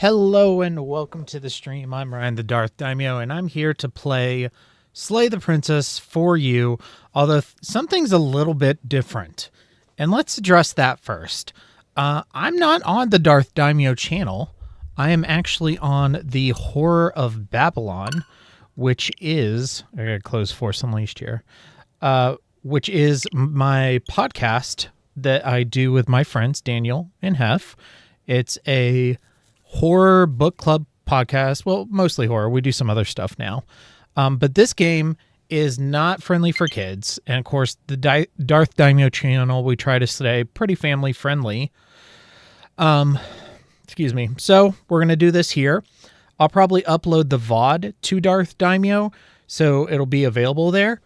Hello and welcome to the stream. I'm Ryan the Darth Daimyo, and I'm here to play Slay the Princess for you, although something's a little bit different. And let's address that first. I'm not on the Darth Daimyo channel. I am actually on the Horror of Babylon, which is... I gotta close Force Unleashed here. Which is my podcast that I do with my friends, Daniel and Hef. It's a horror book club podcast. Well, mostly horror. We do some other stuff now. But this game is not friendly for kids. And of course, the Darth Daimyo channel, we try to stay pretty family friendly. Excuse me. So we're going to do this here. I'll probably upload the VOD to Darth Daimyo, so it'll be available there.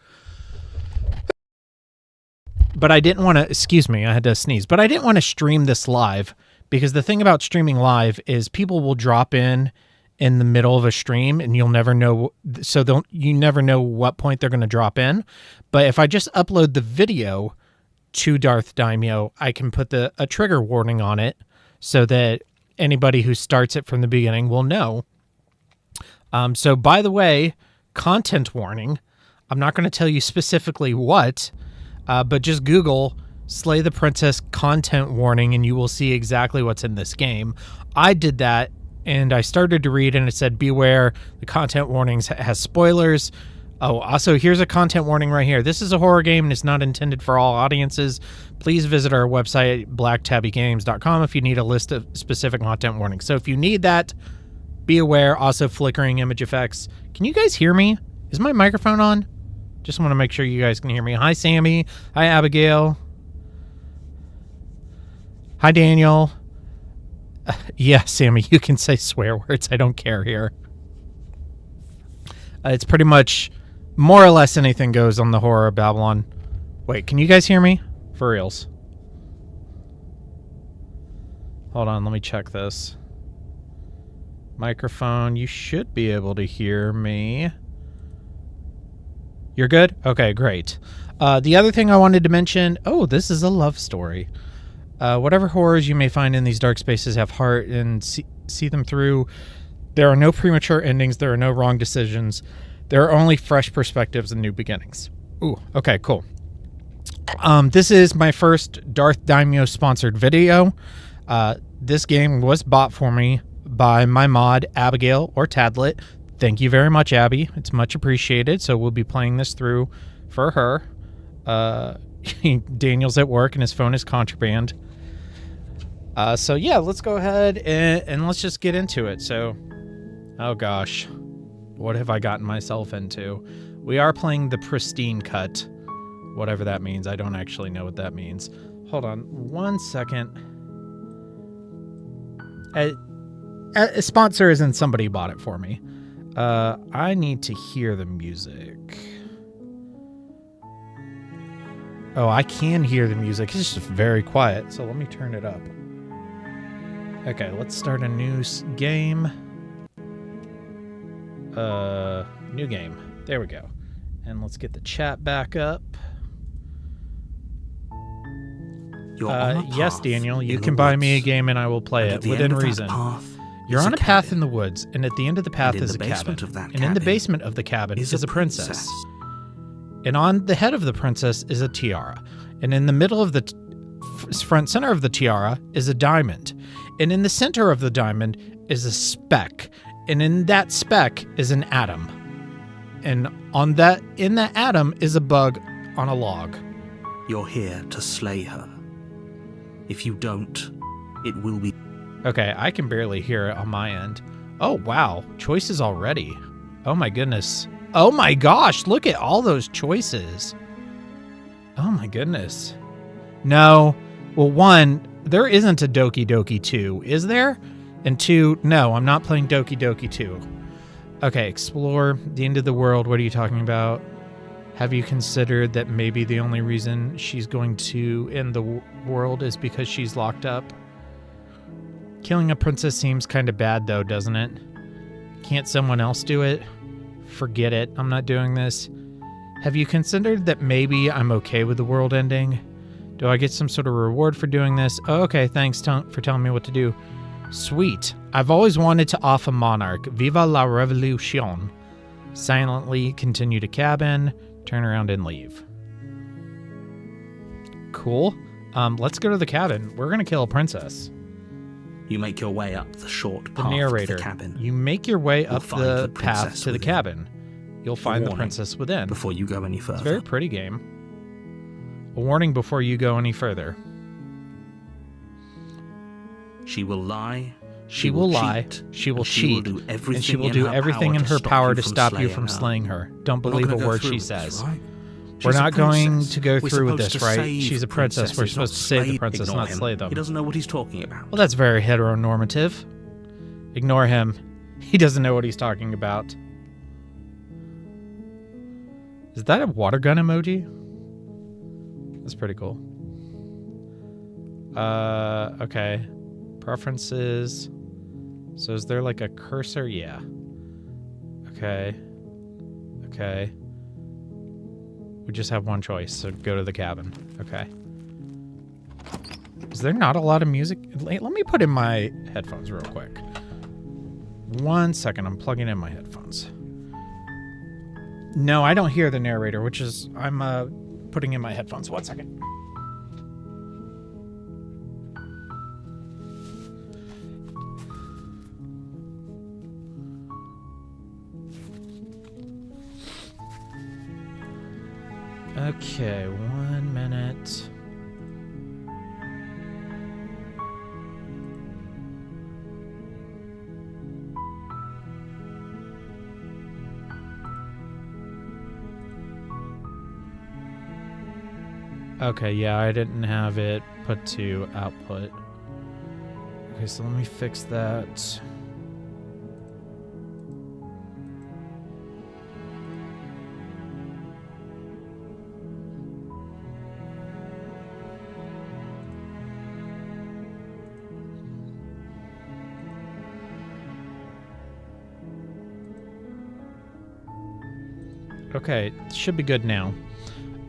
But I didn't want to, excuse me, I had to sneeze, but I didn't want to stream this live. Because the thing about streaming live is people will drop in the middle of a stream and you'll never know. So you never know what point they're going to drop in. But if I just upload the video to Darth Daimyo, I can put a trigger warning on it so that anybody who starts it from the beginning will know. So by the way, content warning. I'm not going to tell you specifically what, but just Google Slay the Princess content warning, and you will see exactly what's in this game. I did that, and I started to read, and it said, beware, the content warnings has spoilers. Oh, also, here's a content warning right here. This is a horror game, and it's not intended for all audiences. Please visit our website, blacktabbygames.com, if you need a list of specific content warnings. So if you need that, be aware. Also, flickering image effects. Can you guys hear me? Is my microphone on? Just want to make sure you guys can hear me. Hi, Sammy. Hi, Abigail. Hi, Daniel. Yeah, Sammy, you can say swear words. I don't care here. It's pretty much more or less anything goes on the Horror of Babylon. Wait, can you guys hear me? For reals. Hold on, let me check this. Microphone, you should be able to hear me. You're good? Okay, great. The other thing I wanted to mention... Oh, this is a love story. Whatever horrors you may find in these dark spaces have heart and see them through. There are no premature endings. There are no wrong decisions. There are only fresh perspectives and new beginnings. Ooh, okay, cool. This is my first Darth Daimyo sponsored video. This game was bought for me by my mod, Abigail or Tadlet. Thank you very much, Abby. It's much appreciated. So we'll be playing this through for her. Daniel's at work and his phone is contraband. So yeah, let's go ahead and let's just get into it. So, oh gosh, what have I gotten myself into? We are playing the pristine cut, whatever that means. I don't actually know what that means. Hold on 1 second. A sponsor isn't somebody who bought it for me. I need to hear the music. Oh, I can hear the music. It's just very quiet, so let me turn it up. Okay, let's start a new game. New game. There we go. And let's get the chat back up. Yes, Daniel, you can buy me a game and I will play it within reason. You're on a path in the woods, and at the end of the path is a cabin. And in the basement of the cabin is a princess. And on the head of the princess is a tiara. And in the middle of the front center of the tiara is a diamond. And in the center of the diamond is a speck. And in that speck is an atom. And in that atom is a bug on a log. You're here to slay her. If you don't, it will be... Okay, I can barely hear it on my end. Oh, wow. Choices already. Oh, my goodness. Oh my gosh, look at all those choices. Oh my goodness. No. Well, one, there isn't a Doki Doki 2, is there? And two, no, I'm not playing Doki Doki 2. Okay, explore the end of the world. What are you talking about? Have you considered that maybe the only reason she's going to end the world is because she's locked up? Killing a princess seems kind of bad though, doesn't it? Can't someone else do it? Forget it. I'm not doing this. Have you considered that maybe I'm okay with the world ending? Do I get some sort of reward for doing this? Oh, okay, thanks for telling me what to do. Sweet. I've always wanted to off a monarch. Viva la revolution. Silently continue to cabin, turn around and leave. Cool. Let's go to the cabin. We're gonna kill a princess. You make your way up the short path The narrator. to the cabin. You make your way up find the the path princess to the within. cabin. You'll find the warning princess within. Before you go any further. It's a very pretty game. A warning before you go any further. She will lie. She will lie. cheat, She will and cheat. do everything And she will in do her everything power in her power to stop you slaying from her. slaying her. Don't We're not believe a gonna go word through she with this, says. right? We're She's a not going princess. to go We're through with supposed this, to right? save She's a princess. We're princesses, supposed not to save the slay- princess, ignore not him. slay them. He doesn't know what he's talking about. Well, that's very heteronormative. Ignore him. He doesn't know what he's talking about. Is that a water gun emoji? That's pretty cool. Okay. Preferences. So is there like a cursor? Yeah. Okay. Okay. We just have one choice, so go to the cabin. Okay. Is there not a lot of music? Let me put in my headphones real quick. 1 second, I'm plugging in my headphones. No, I don't hear the narrator, which is, I'm putting in my headphones. 1 second. Okay, 1 minute. Okay, yeah, I didn't have it put to output. Okay, so let me fix that. Okay, should be good now.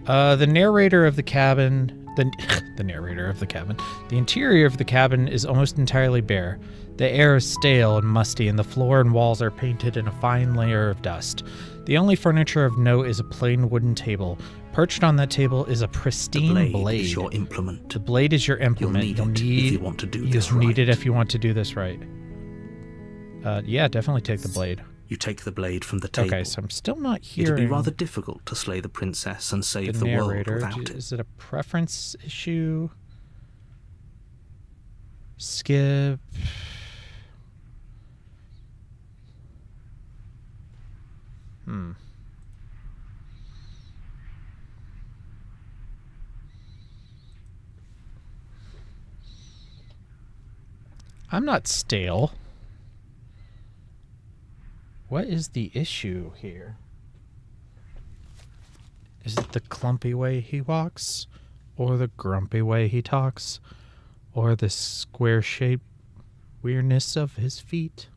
The narrator of the cabin, the narrator of the cabin, the interior of the cabin is almost entirely bare. The air is stale and musty, and the floor and walls are painted in a fine layer of dust. The only furniture of note is a plain wooden table. Perched on that table is a pristine The blade blade. is your implement. The blade is your implement. You'll need it if you want to do this You'll need right. it if you want to do this right. Yeah, definitely take the blade. You take the blade from the table. Okay, so I'm still not It'd hearing be rather difficult to slay the princess and save the world narrator. without it. Is it a preference issue? Skip. I'm not stale. What is the issue here? Is it the clumpy way he walks? Or the grumpy way he talks? Or the square-shaped weirdness of his feet?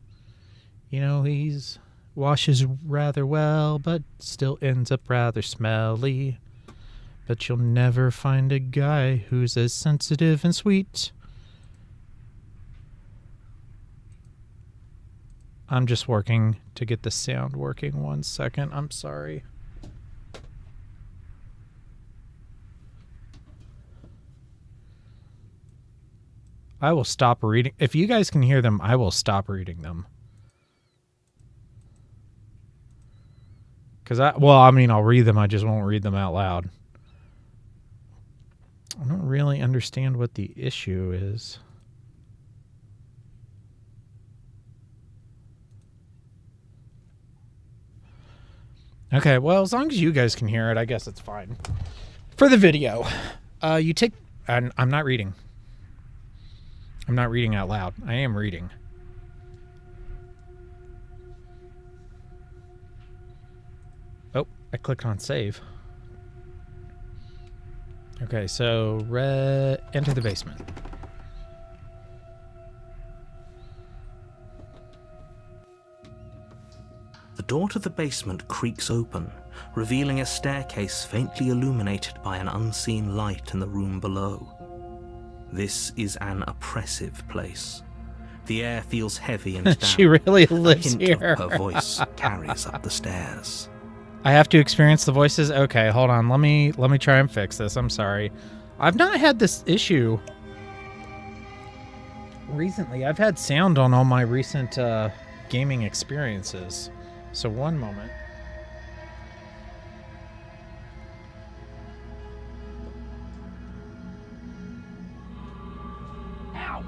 You know, he's washes rather well, but still ends up rather smelly. But you'll never find a guy who's as sensitive and sweet. I'm just working to get the sound working. 1 second. I'm sorry. I will stop reading. If you guys can hear them, I will stop reading them. I'll read them. I just won't read them out loud. I don't really understand what the issue is. Okay, well, as long as you guys can hear it, I guess it's fine. For the video, you take... I'm not reading. I'm not reading out loud. I am reading. Oh, I clicked on save. Okay, so enter the basement. The door to the basement creaks open, revealing a staircase faintly illuminated by an unseen light in the room below. This is an oppressive place. The air feels heavy and damp. She really A lives hint here. of her voice carries up the stairs. I have to experience the voices? Okay, hold on. Let me try and fix this. I'm sorry. I've not had this issue recently. I've had sound on all my recent gaming experiences. So one moment. Ow!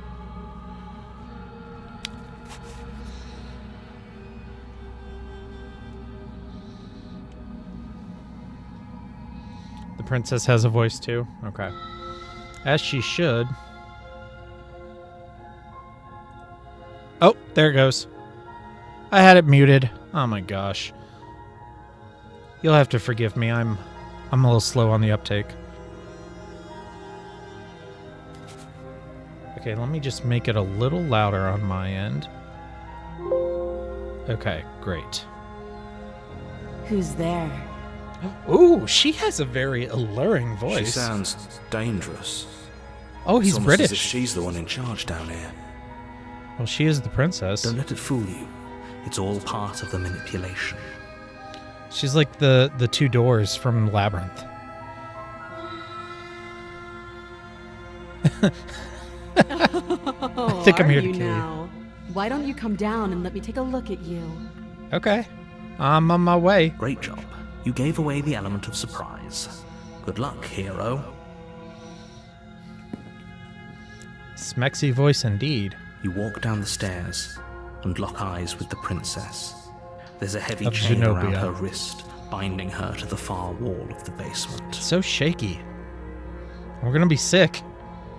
The princess has a voice too? Okay. As she should. Oh, there it goes. I had it muted. Oh my gosh. You'll have to forgive me. I'm a little slow on the uptake. Okay, let me just make it a little louder on my end. Okay, great. Who's there? Ooh, she has a very alluring voice. She sounds dangerous. Oh, he's It's almost British. as if she's the one in charge down here. Well, she is the princess. Don't let it fool you. It's all part of the manipulation. She's like the two doors from Labyrinth. Oh, I think I'm here to you kill you. now? Why don't you come down and let me take a look at you? Okay. I'm on my way. Great job. You gave away the element of surprise. Good luck, hero. Smexy voice indeed. You walk down the stairs and lock eyes with the princess. There's a heavy Of chain around Zenobia. her wrist, binding her to the far wall of the basement. So shaky. We're gonna be sick.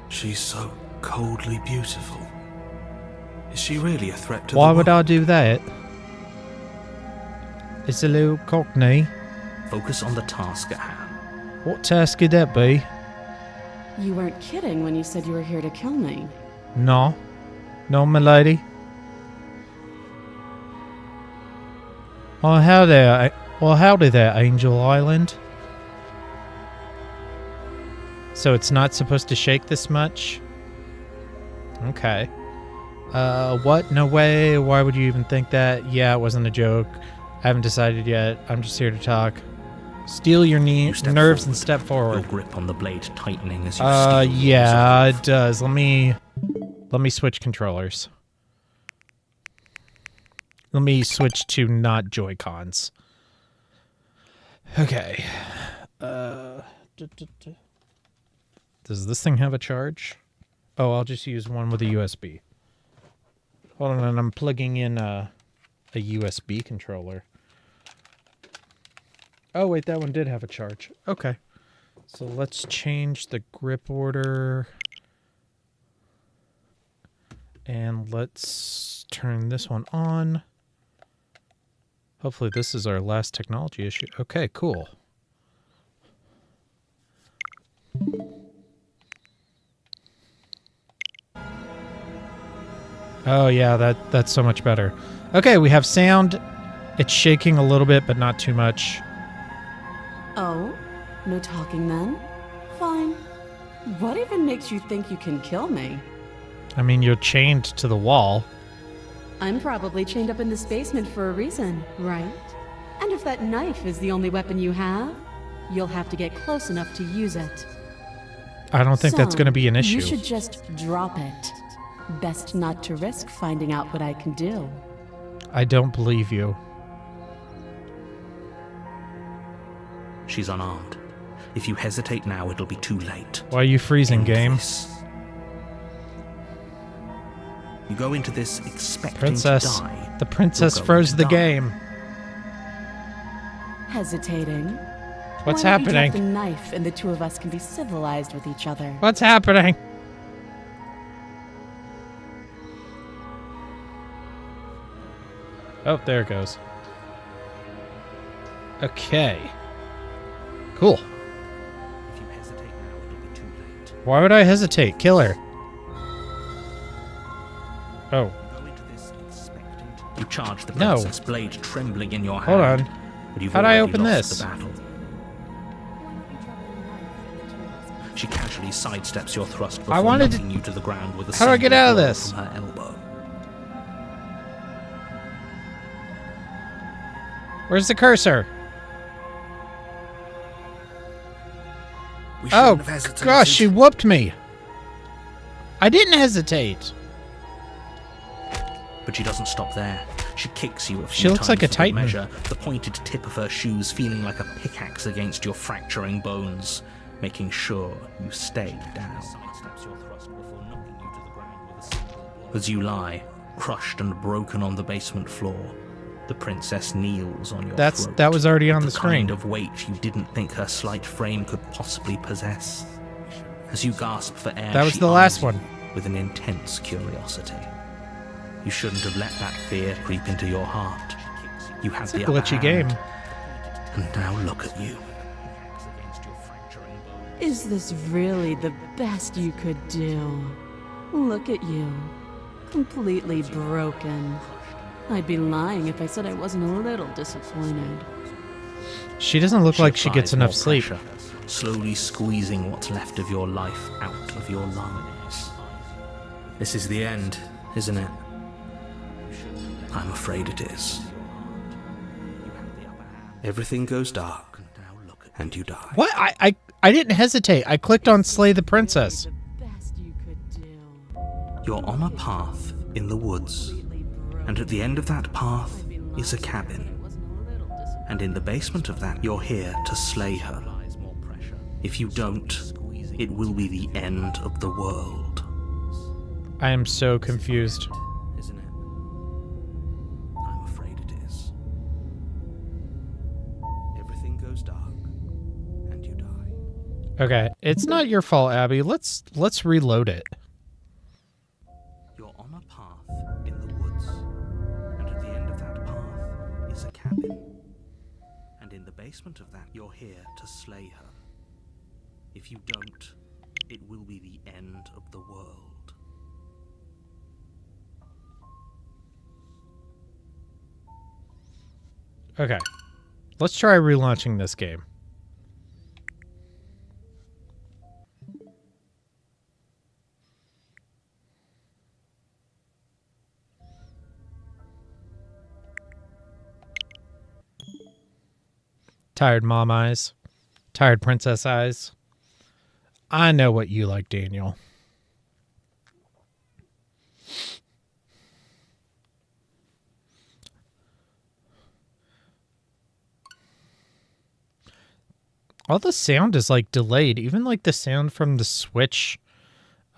She's so coldly beautiful. Is she really a threat to Why the would world? I do that? It's a little cockney. Focus on the task at hand. What task could that be? You weren't kidding when you said you were here to kill me. No. No, my lady. Oh, howdy there, Angel Island. So it's not supposed to shake this much? Okay. What? No way. Why would you even think that? Yeah, it wasn't a joke. I haven't decided yet. I'm just here to talk. Steel your You step nerves forward. and step forward. Your grip on the blade tightening as you steal Yeah, yours it does. Let me switch controllers. Let me switch to not Joy-Cons. Okay. Does this thing have a charge? Oh, I'll just use one with a USB. Hold on, I'm plugging in a USB controller. Oh, wait, that one did have a charge. Okay. So let's change the grip order. And let's turn this one on. Hopefully this is our last technology issue. Okay, cool. Oh yeah, that's so much better. Okay, we have sound. It's shaking a little bit, but not too much. Oh? No talking then? Fine. What even makes you think you can kill me? I mean, you're chained to the wall. I'm probably chained up in this basement for a reason, right? And if that knife is the only weapon you have, you'll have to get close enough to use it. I don't think that's So, going to be an issue. You should just drop it. Best not to risk finding out what I can do. I don't believe you. She's unarmed. If you hesitate now, it'll be too late. Why are you freezing, End game? this. You go into this expecting Princess. to die. The princess You're going froze to the die. game. Hesitating? What's Why don't you drop happening? the knife and the two of us can be civilized with each other. What's happening? Oh, there it goes. Okay. Cool. If you hesitate now, it'll be too late. Why would I hesitate? Kill her. Oh, You go into this expecting to... You charge the No. princess, blade trembling in your hand. hold on. But you've How'd I already open lost this? the battle. She casually sidesteps your thrust before wanted to- knocking you to the ground with a How do I get single out of blow this? from her elbow. Where's the cursor? We Oh, shouldn't have hesitated. gosh, she whooped me. I didn't hesitate. But she doesn't stop there. She kicks you a few She looks times like a for good titan. measure, the pointed tip of her shoes feeling like a pickaxe against your fracturing bones, making sure you stay down. As you lie, crushed and broken on the basement floor, the princess kneels on your throat. That was already on the the kind screen. of weight you didn't think her slight frame could possibly possess. As you gasp for air, That was she the last eyes one. you with an intense curiosity. You shouldn't have let that fear creep into your heart. You had It's a the upper glitchy hand, game. and now look at you. Is this really the best you could do? Look at you. Completely broken. I'd be lying if I said I wasn't a little disappointed. She doesn't look like she gets applies enough more sleep. pressure, slowly squeezing what's left of your life out of your lungs. This is the end, isn't it? I'm afraid it is. Everything goes dark, and you die. What? I didn't hesitate. I clicked on Slay the Princess. The best you could do. You're on a path in the woods, and at the end of that path is a cabin. And in the basement of that, you're here to slay her. If you don't, it will be the end of the world. I am so confused. Isn't it? I'm afraid it is. Everything goes dark, and you die. Okay, it's not your fault, Abby. Let's reload it. You're on a path in the woods, and at the end of that path is a cabin. And in the basement of that, you're here to slay her. If you don't, it will be the end of the world. Okay, let's try relaunching this game. Tired mom eyes. Tired princess eyes. I know what you like, Daniel. All the sound is like delayed, even like the sound from the Switch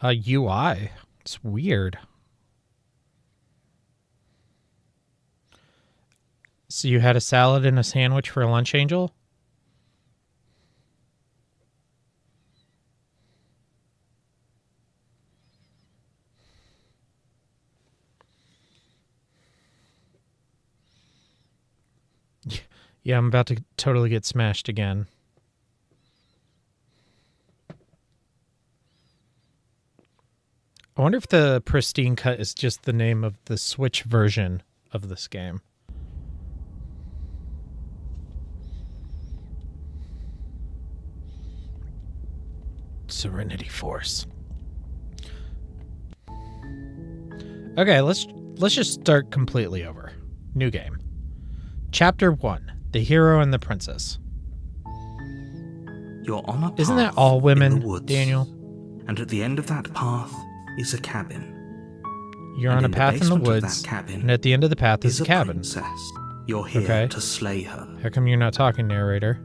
UI. It's weird. So you had a salad and a sandwich for lunch, Angel? Yeah, I'm about to totally get smashed again. I wonder if the pristine cut is just the name of the Switch version of this game. Serenity Force. Okay, let's just start completely over. New game. Chapter 1. The Hero and the Princess. You're on a path Isn't that all women, in the woods, Daniel? And at the end of that path is a cabin. You're And on a in the path in the basement of woods, that cabin and at the end of the path is a cabin. princess. You're here Okay. to slay her. How come you're not talking, narrator?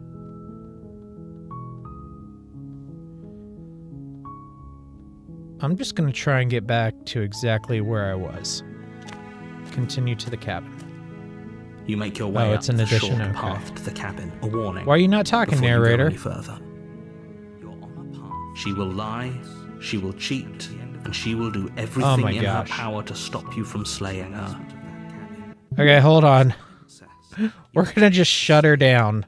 I'm just going to try and get back to exactly where I was. Continue to the cabin. You make your way it's up an the addition, short okay. path to the cabin. A warning. Why are you not talking, before you go narrator? any further. You're on a path. She will lie, she will cheat, and she will do everything my in her gosh. power to stop you from slaying her. Okay, hold on. We're going to just shut her down.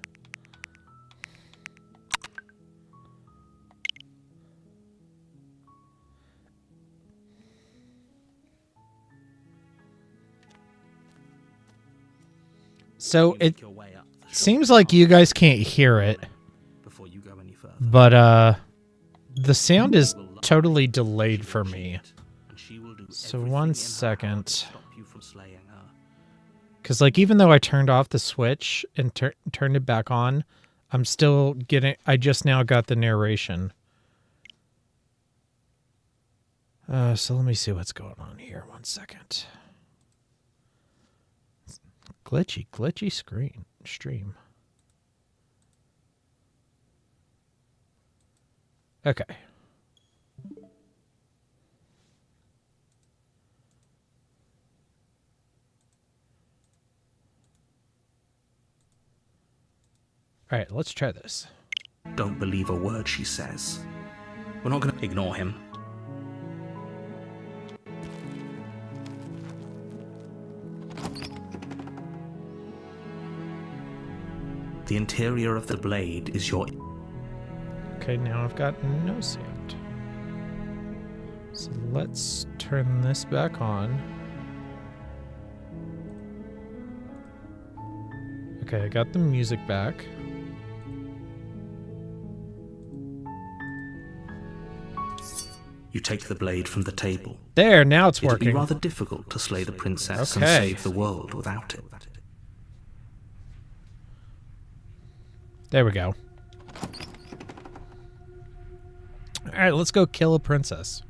So it Make your way up the short seems like you guys can't hear it, before you go any further. but the sound is totally delayed for me. And she will do So everything one in her power second. to stop you from slaying her. Because, like, even though I turned off the switch and turned it back on, I'm still getting... I just now got the narration. So let me see what's going on here. 1 second. Glitchy stream. Okay. All right, let's try this. Don't believe a word she says. We're not going to ignore him. The interior of the blade is your... Okay, now I've got no sound. So let's turn this back on. Okay, I got the music back. You take the blade from the table. There, now it's It'd working. be rather difficult to slay the princess and Okay. save the world without it. There we go. All right, let's go kill a princess.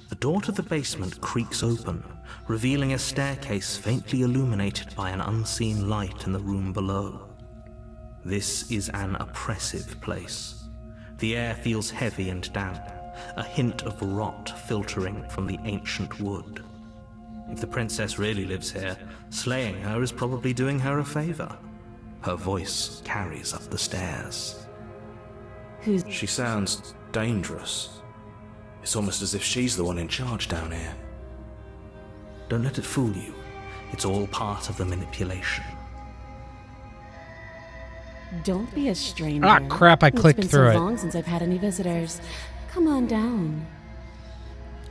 The door to the basement creaks open, revealing a staircase faintly illuminated by an unseen light in the room below. This is an oppressive place. The air feels heavy and damp, a hint of rot filtering from the ancient wood. If the princess really lives here, slaying her is probably doing her a favor. Her voice carries up the stairs. She sounds dangerous. It's almost as if she's the one in charge down here. Don't let it fool you. It's all part of the manipulation. Don't be a stranger. Ah, crap, I clicked It's through been it. so long since I've had any visitors. Come on down.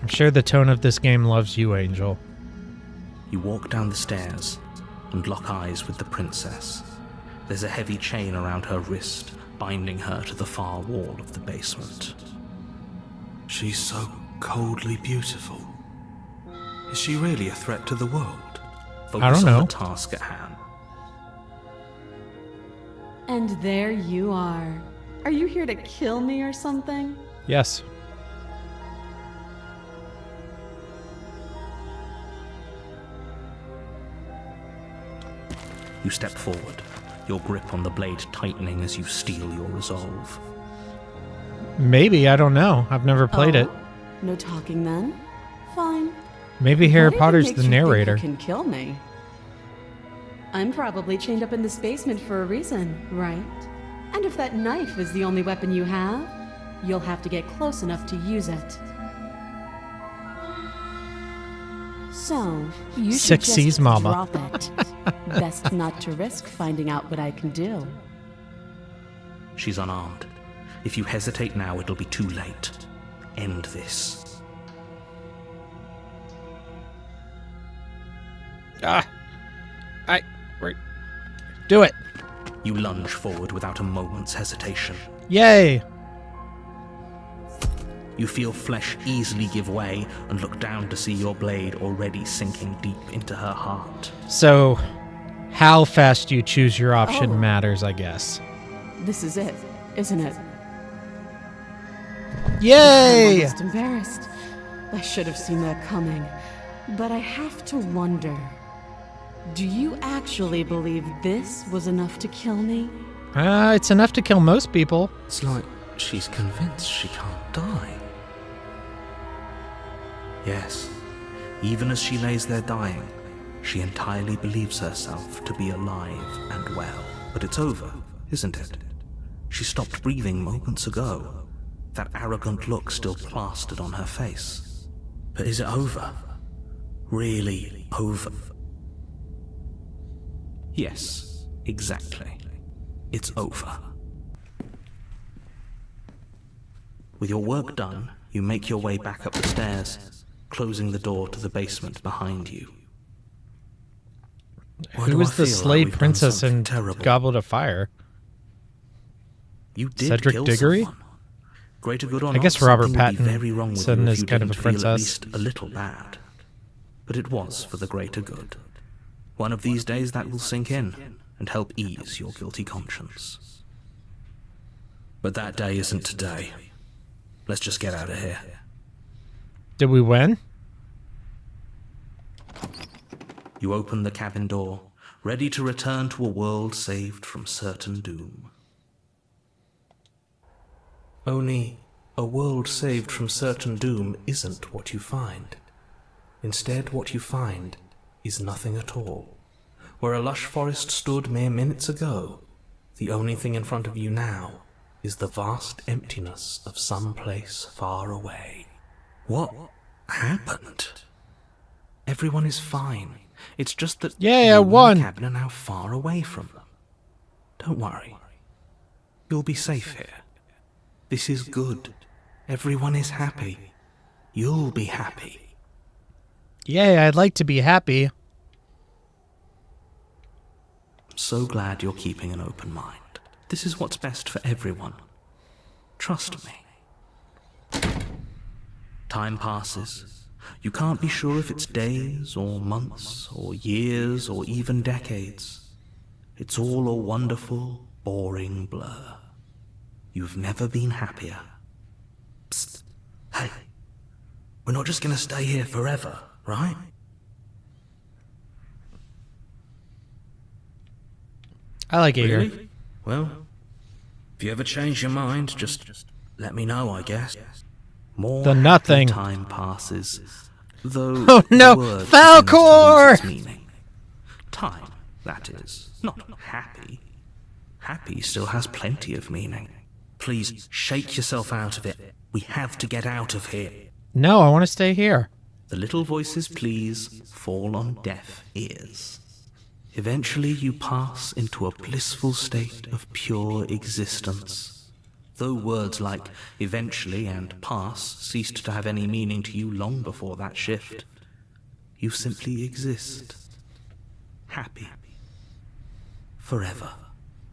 I'm sure the tone of this game loves you, Angel. You walk down the stairs and lock eyes with the princess. There's a heavy chain around her wrist, binding her to the far wall of the basement. She's so coldly beautiful. Is she really a threat to the world? Focus I don't on know. the task at hand. And there you are. Are you here to kill me or something? Yes. You step forward, your grip on the blade tightening as you steel your resolve. Maybe, I don't know. I've never played it. No talking then? Fine. Maybe Harry What even Potter's makes the you think you narrator. can kill me? I'm probably chained up in this basement for a reason, right? And if that knife is the only weapon you have, you'll have to get close enough to use it. So, you should Six just C's, mama. drop it. Best not to risk finding out what I can do. She's unarmed. If you hesitate now, it'll be too late. End this. Do it. You lunge forward without a moment's hesitation. Yay. You feel flesh easily give way and look down to see your blade already sinking deep into her heart. So, how fast you choose your option Oh. matters, I guess. This is it, isn't it? I'm Yay! almost embarrassed. I should have seen that coming. But I have to wonder, do you actually believe this was enough to kill me? It's enough to kill most people. It's like she's convinced she can't die. Yes, even as she lays there dying, she entirely believes herself to be alive and well. But it's over, isn't it? She stopped breathing moments ago, that arrogant look still plastered on her face. But is it over? Really over? Yes, exactly. It's over. With your work done, you make your way back up the stairs, closing the door to the basement behind you. Why Who do was I the feel like Slade we've done princess something in terrible? Goblet of Fire? You did Cedric kill Diggory? someone. Greater good or I not, guess Robert something would be Pattinson very wrong with you is if you kind of didn't a feel at princess. least a little bad. but it was for the greater good. One of these days that will sink in and help ease your guilty conscience. But that day isn't today. Let's just get out of here. Did we win? You open the cabin door, ready to return to a world saved from certain doom. Only, a world saved from certain doom isn't what you find. Instead, what you find is nothing at all. Where a lush forest stood mere minutes ago, the only thing in front of you now is the vast emptiness of some place far away. What happened? Everyone is fine. It's just that Yeah, you I won. and the cabin are now far away from them. Don't worry. You'll be safe here. This is good. Everyone is happy. You'll be happy. Yay, I'd like to be happy. I'm so glad you're keeping an open mind. This is what's best for everyone. Trust me. Time passes. You can't be sure if it's days or months or years or even decades. It's all a wonderful, boring blur. You've never been happier. Psst. Hey, we're not just gonna stay here forever, right? I like it here. Really? Well, if you ever change your mind, just let me know, I guess. More The nothing. time passes, though Oh no, the word Falcor! begins to lose its meaning. Time, that is, not happy. Happy still has plenty of meaning. Please shake yourself out of it. We have to get out of here. No, I want to stay here. The little voices, please, fall on deaf ears. Eventually you pass into a blissful state of pure existence. Though words like eventually and pass ceased to have any meaning to you long before that shift, you simply exist. Happy. Forever.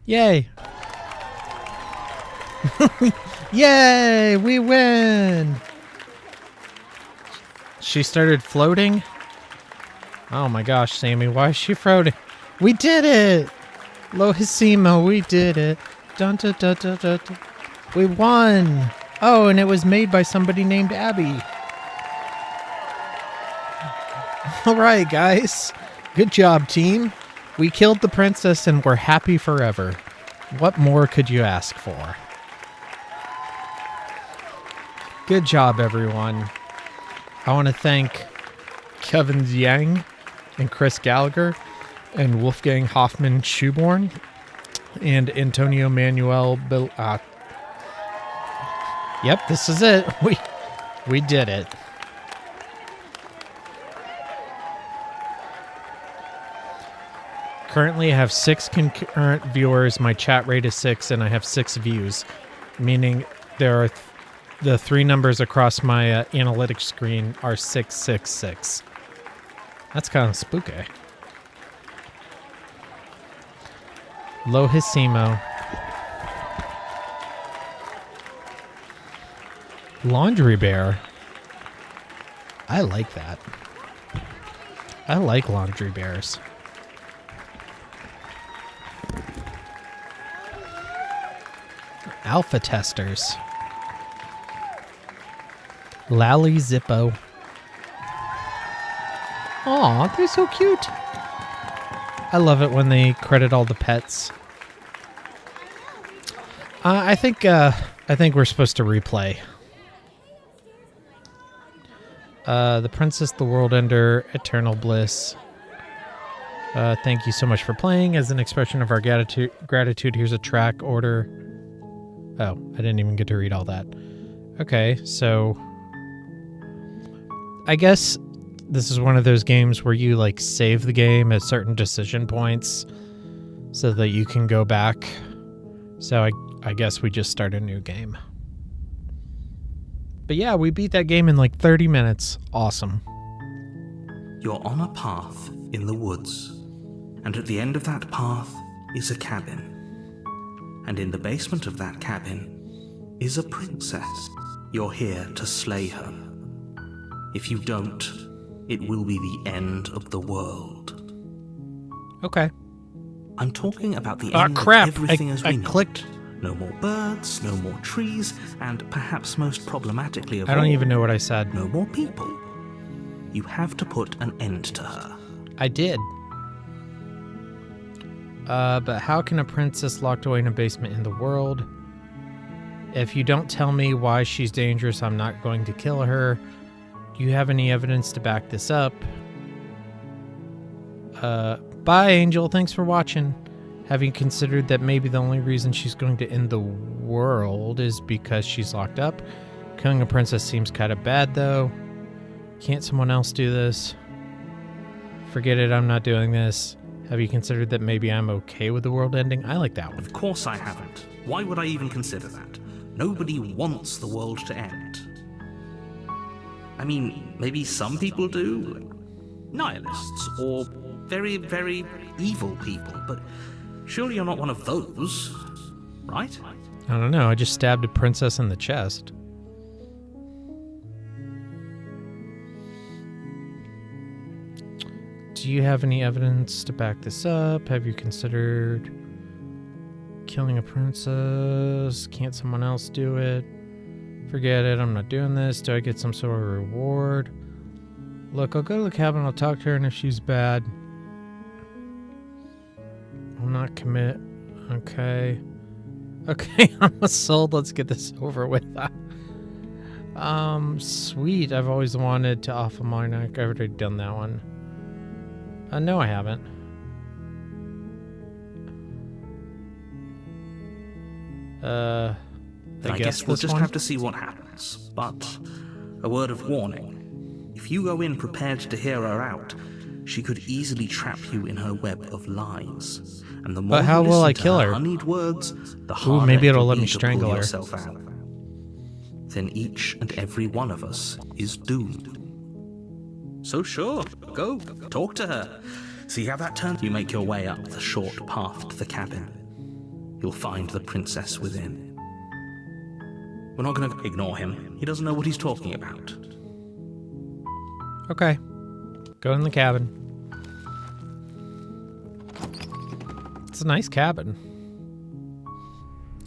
Yay. Yay, we win. She started floating. Oh my gosh, Sammy, why is she floating? We did it! Lohissimo, we did it. Dun, dun, dun, dun, dun, dun. We won! Oh, and it was made by somebody named Abby. Alright, guys. Good job, team. We killed the princess and we're happy forever. What more could you ask for? Good job, everyone. I want to thank Kevin Yang and Chris Gallagher and Wolfgang Hoffman Shoeborn and Antonio Manuel Yep, this is it. We did it. Currently, I have 6 concurrent viewers. My chat rate is 6, and I have 6 views, meaning there are the 3 numbers across my analytics screen are 666. That's kind of spooky. Lohissimo. Laundry bear. I like that. I like laundry bears. Alpha testers. Lally Zippo. Aw, they're so cute. I love it when they credit all the pets. I think we're supposed to replay. The Princess, the World Ender, Eternal Bliss. Thank you so much for playing. As an expression of our gratitude, here's a track order. Oh, I didn't even get to read all that. Okay, so I guess this is one of those games where you like save the game at certain decision points so that you can go back. So I guess we just start a new game. But yeah, we beat that game in like 30 minutes. Awesome. You're on a path in the woods, and at the end of that path is a cabin. And in the basement of that cabin is a princess. You're here to slay her. If you don't, it will be the end of the world. Okay. I'm talking about the Ah, end crap. of everything as we I know. clicked. No more birds, no more trees, and perhaps most problematically of I don't all, even know what I said. no more people. You have to put an end to her. I did. But how can a princess locked away in a basement in the world? If you don't tell me why she's dangerous, I'm not going to kill her. Do you have any evidence to back this up? Bye, Angel. Thanks for watching. Have you considered that maybe the only reason she's going to end the world is because she's locked up? Killing a princess seems kind of bad, though. Can't someone else do this? Forget it, I'm not doing this. Have you considered that maybe I'm okay with the world ending? I like that one. Of course I haven't. Why would I even consider that? Nobody wants the world to end. I mean, maybe some people do, like nihilists, or very, very evil people, but surely you're not one of those, right? I don't know, I just stabbed a princess in the chest. Do you have any evidence to back this up? Have you considered killing a princess? Can't someone else do it? Forget it, I'm not doing this. Do I get some sort of reward? Look, I'll go to the cabin, I'll talk to her, and if she's bad, I'll not commit. Okay. Okay, I'm sold. Let's get this over with. Sweet. I've always wanted to off a mine. I've already done that one. No, I haven't. I guess we'll just have to see what happens. But a word of warning. If you go in prepared to hear her out, she could easily trap you in her web of lies. And the more But how you will I listen to kill her? honeyed words, the harder maybe it'll will let be me to pull strangle her. yourself out. Then each and every one of us is doomed. So sure, go, talk to her. See how that turns? You make your way up the short path to the cabin. You'll find the princess within. We're not going to ignore him. He doesn't know what he's talking about. Okay. Go in the cabin. It's a nice cabin.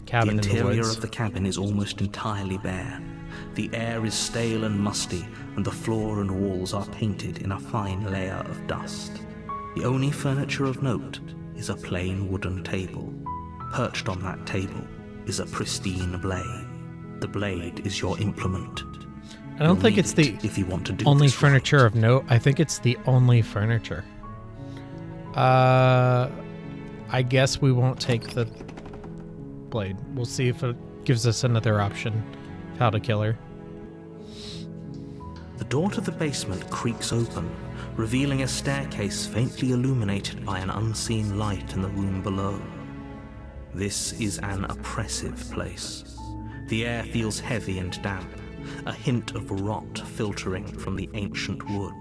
Cabin The in the interior woods. of the cabin is almost entirely bare. The air is stale and musty, and the floor and walls are painted in a fine layer of dust. The only furniture of note is a plain wooden table. Perched on that table is a pristine blade. The blade is your implement. I don't think it's the if you want to do only this furniture right. of note. I think it's the only furniture. I guess we won't take the blade. We'll see if it gives us another option of how to kill her. The door to the basement creaks open, revealing a staircase faintly illuminated by an unseen light in the room below. This is an oppressive place. The air feels heavy and damp, a hint of rot filtering from the ancient wood.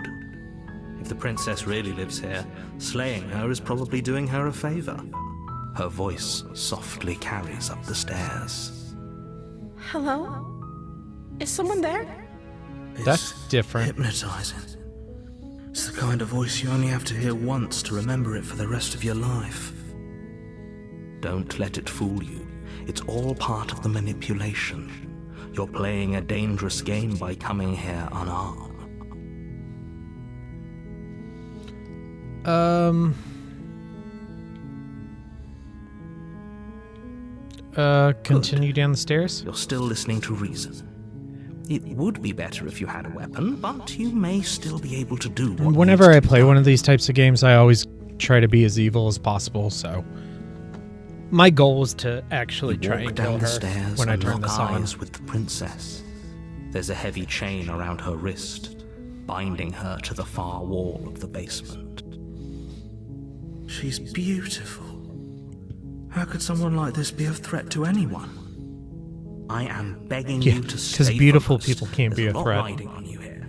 If the princess really lives here, slaying her is probably doing her a favor. Her voice softly carries up the stairs. Hello? Is someone there? That's different. Hypnotizing. It's the kind of voice you only have to hear once to remember it for the rest of your life. Don't let it fool you. It's all part of the manipulation. You're playing a dangerous game by coming here unarmed. Continue down the stairs. You're still listening to reason. It would be better if you had a weapon, but you may still be able to do what Whenever needs I to be play done. one of these types of games, I always try to be as evil as possible, so my goal is to actually You try walk and kill down the her stairs when I and turn lock this on. eyes with the princess. There's a heavy chain around her wrist, binding her to the far wall of the basement. She's beautiful. How could someone like this be a threat to anyone? I am begging Yeah, you to 'cause stay beautiful focused. people can't be There's a lot threat. riding on you here.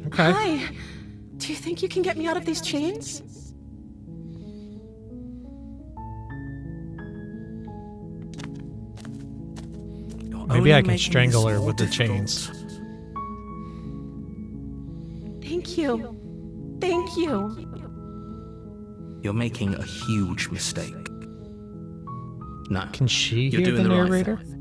Okay. Hi. Do you think you can get me out of these chains? You're Maybe only I can making strangle this her more with the difficult. chains. you. Thank you. You're making a huge mistake. No. Can she You're hear doing the the right narrator? thing.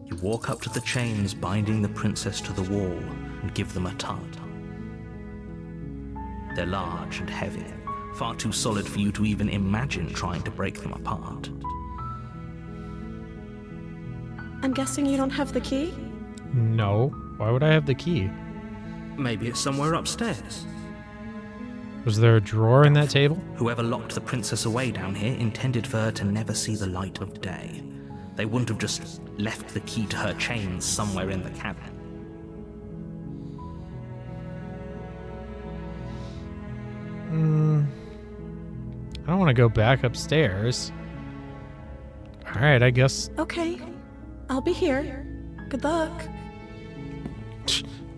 You walk up to the chains binding the princess to the wall and give them a tug. They're large and heavy, far too solid for you to even imagine trying to break them apart. I'm guessing you don't have the key? No. Why would I have the key? Maybe it's somewhere upstairs. Was there a drawer in that table? Whoever locked the princess away down here intended for her to never see the light of day. They wouldn't have just left the key to her chains somewhere in the cabin. I don't want to go back upstairs. Alright, I guess. Okay. I'll be here. Good luck.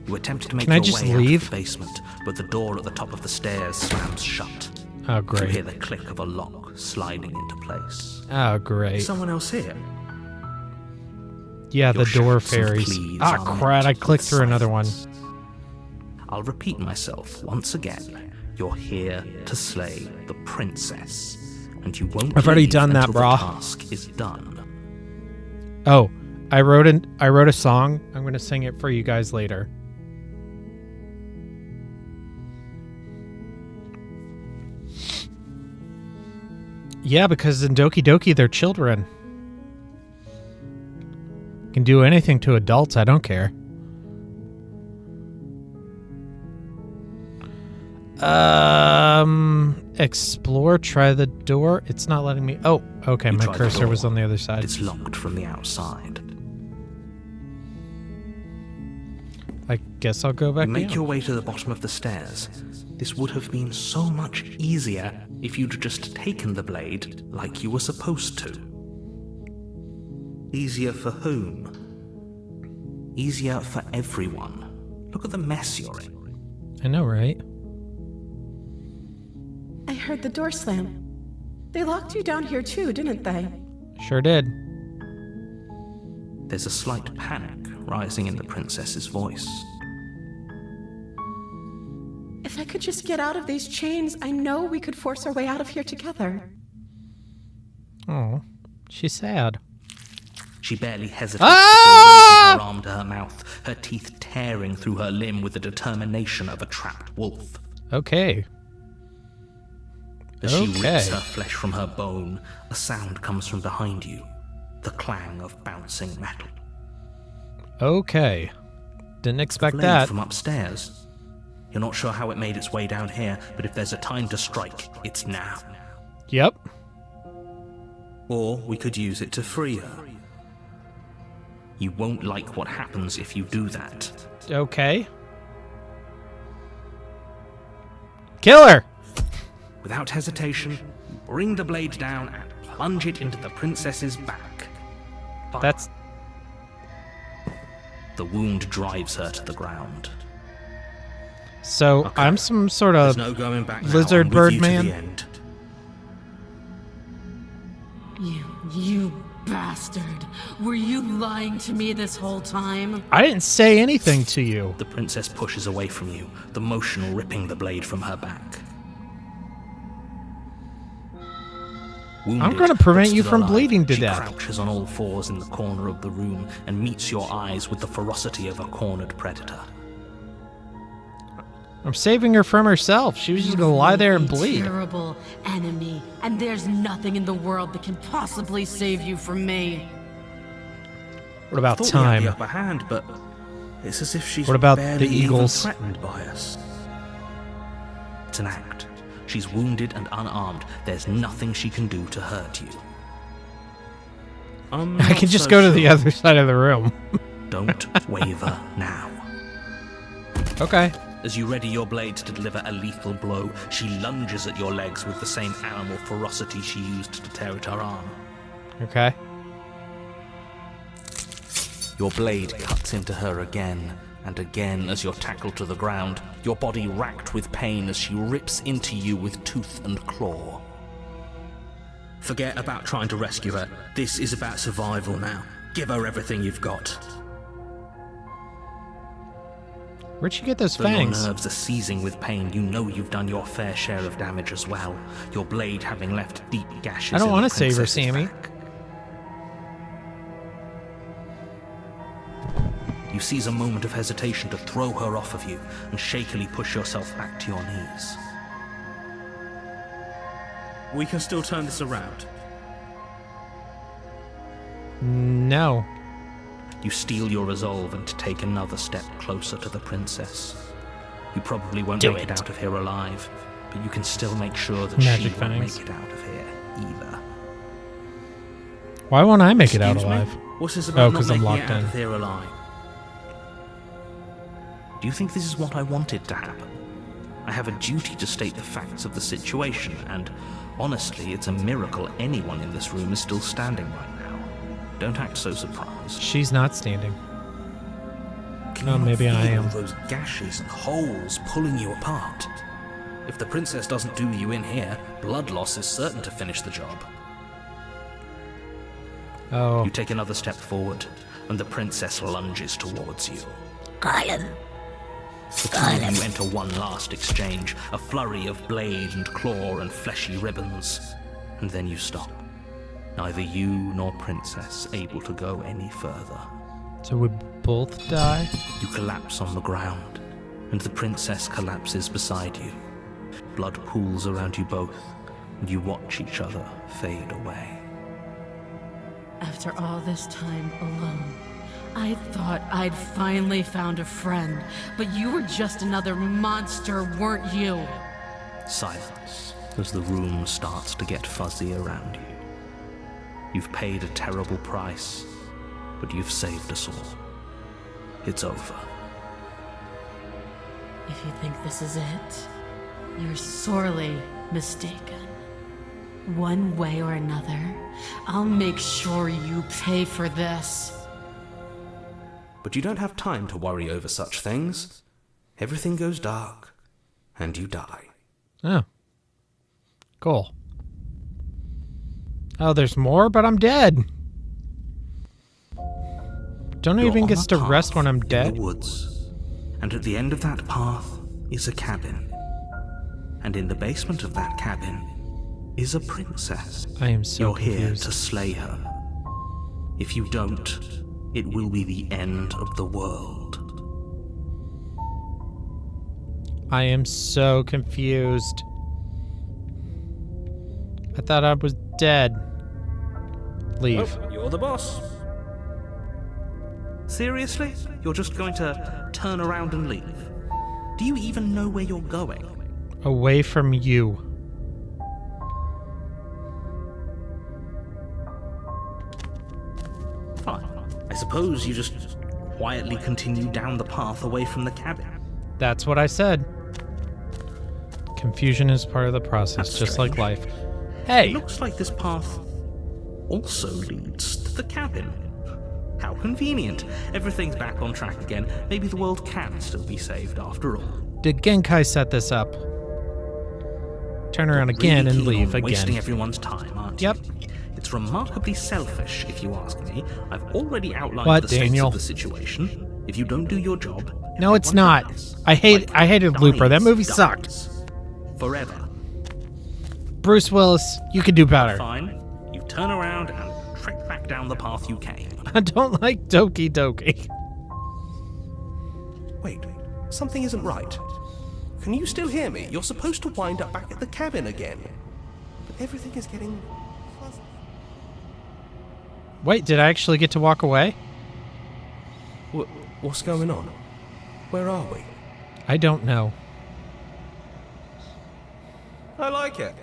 You attempt to make Can I your just way leave? out of the basement, but the door at the top of the stairs slams shut. Oh, You great. hear the click of a lock sliding into place. Oh, great. Someone else here? Yeah, the Your door shouts and fairies. pleas Ah, are crap, I met clicked with through another one. silence. I'll repeat myself once again. You're here to slay the princess, and you won't I've already leave done that, until brah. the task is done. Oh, I wrote a song. I'm going to sing it for you guys later. Yeah, because in Doki Doki, they're children. Can do anything to adults. I don't care. Explore, try the door. It's not letting me. Oh, okay. You My try the cursor was door, on the other but side. it's locked from the outside. I guess I'll go back You make down. your way to the bottom of the stairs. This would have been so much easier if you'd just taken the blade like you were supposed to. Easier for whom? Easier for everyone. Look at the mess you're in. I know, right? I heard the door slam. They locked you down here too, didn't they? Sure did. There's a slight panic rising in the princess's voice. If I could just get out of these chains, I know we could force our way out of here together. Oh, she's sad. She barely hesitates Ah! before raising her arm to her mouth, her teeth tearing through her limb with the determination of a trapped wolf. Okay. As she rips Okay. her flesh from her bone, a sound comes from behind you, the clang of bouncing metal. Okay. Didn't expect Blade that. from upstairs. You're not sure how it made its way down here, but if there's a time to strike, it's now. Yep. Or we could use it to free her. You won't like what happens if you do that. Okay. Kill her! Without hesitation, you bring the blade down and plunge it into the princess's back. But That's... the wound drives her to the ground. So, Okay. I'm some sort There's of... no going back now. lizard I'm with bird you man? To the end. You bastard. Were you lying to me this whole time? I didn't say anything to you. The princess pushes away from you, the motion ripping the blade from her back. Wounded, gonna prevent but you still from alive, bleeding to she death. crouches on all fours in the corner of the room and meets your eyes with the ferocity of a cornered predator. I'm saving her from herself. She was just gonna lie there and A bleed. terrible enemy, and there's nothing in the world that can possibly save you from me. What about Thought we had time? the upper hand, but it's as if she's What about the barely even Eagles? threatened by us. It's an act. She's wounded and unarmed. There's nothing she can do to hurt you. I'm I not can just so go to the sure. other side of the room. Don't waver now. Okay. As you ready your blade to deliver a lethal blow, she lunges at your legs with the same animal ferocity she used to tear at her arm. Okay. Your blade cuts into her again and again as you're tackled to the ground, your body racked with pain as she rips into you with tooth and claw. Forget about trying to rescue her. This is about survival now. Give her everything you've got. Where'd she get those Though your fangs? nerves are seizing with pain, you know you've done your fair share of damage as well, your blade having left deep gashes I don't want to save her, Sammy. Back. You seize a moment of hesitation to throw her off of you and shakily push yourself back to your knees. We can still turn this around. No. You steel your resolve and take another step closer to the princess. You probably won't make it out of here alive, but you can still make sure that Magic she won't fangs. make it out of here either. Why won't I make it out Excuse me? alive? What's this Oh, about not 'cause I'm making locked it out in. of here alive? Do you think this is what I wanted to happen? I have a duty to state the facts of the situation, and honestly, it's a miracle anyone in this room is still standing right now. Don't act so surprised. She's not standing. Can Oh, you not maybe I feel am. those gashes and holes pulling you apart? If the princess doesn't do you in here, blood loss is certain to finish the job. Oh. You take another step forward, and the princess lunges towards you. The two of you enter one last exchange, a flurry of blade and claw and fleshy ribbons, and then you stop. Neither you nor princess able to go any further. So we both die? You collapse on the ground, and the princess collapses beside you. Blood pools around you both, and you watch each other fade away. After all this time alone, I thought I'd finally found a friend, but you were just another monster, weren't you? Silence as the room starts to get fuzzy around you. You've paid a terrible price, but you've saved us all. It's over. If you think this is it, you're sorely mistaken. One way or another, I'll make sure you pay for this. But you don't have time to worry over such things. Everything goes dark, and you die. Oh. Cool. Oh, there's more, but I'm dead. Don't I You're even on get a to path rest when I'm in dead? the woods, and at the end of that path is a cabin. And in the basement of that cabin is a princess. I am so You're here confused. to slay her. If you don't, it will be the end of the world. I am so confused. I thought I was dead. Leave. Oh, you're the boss. Seriously? You're just going to turn around and leave? Do you even know where you're going? Away from you. Fine. I suppose you just quietly continue down the path away from the cabin. That's what I said. Confusion is part of the process, That's just strange. like life. Hey! It looks like this path also leads to the cabin. How convenient. Everything's back on track again. Maybe the world can still be saved after all. Did Genkai set this up? Turn around again Really and keen leave on wasting again. everyone's time, aren't Yep. you? It's remarkably selfish, if you ask me. I've already outlined What, the states Daniel? of the situation. If you don't do your job, No, it's everyone not. else, I hated Looper. That movie dies. sucked. Forever. Bruce Willis, you could do better. Fine. You turn around and trek back down the path you came. I don't like Doki Doki. Wait, something isn't right. Can you still hear me? You're supposed to wind up back at the cabin again. But everything is getting fuzzy. Wait, did I actually get to walk away? What's going on? Where are we? I don't know. I like it.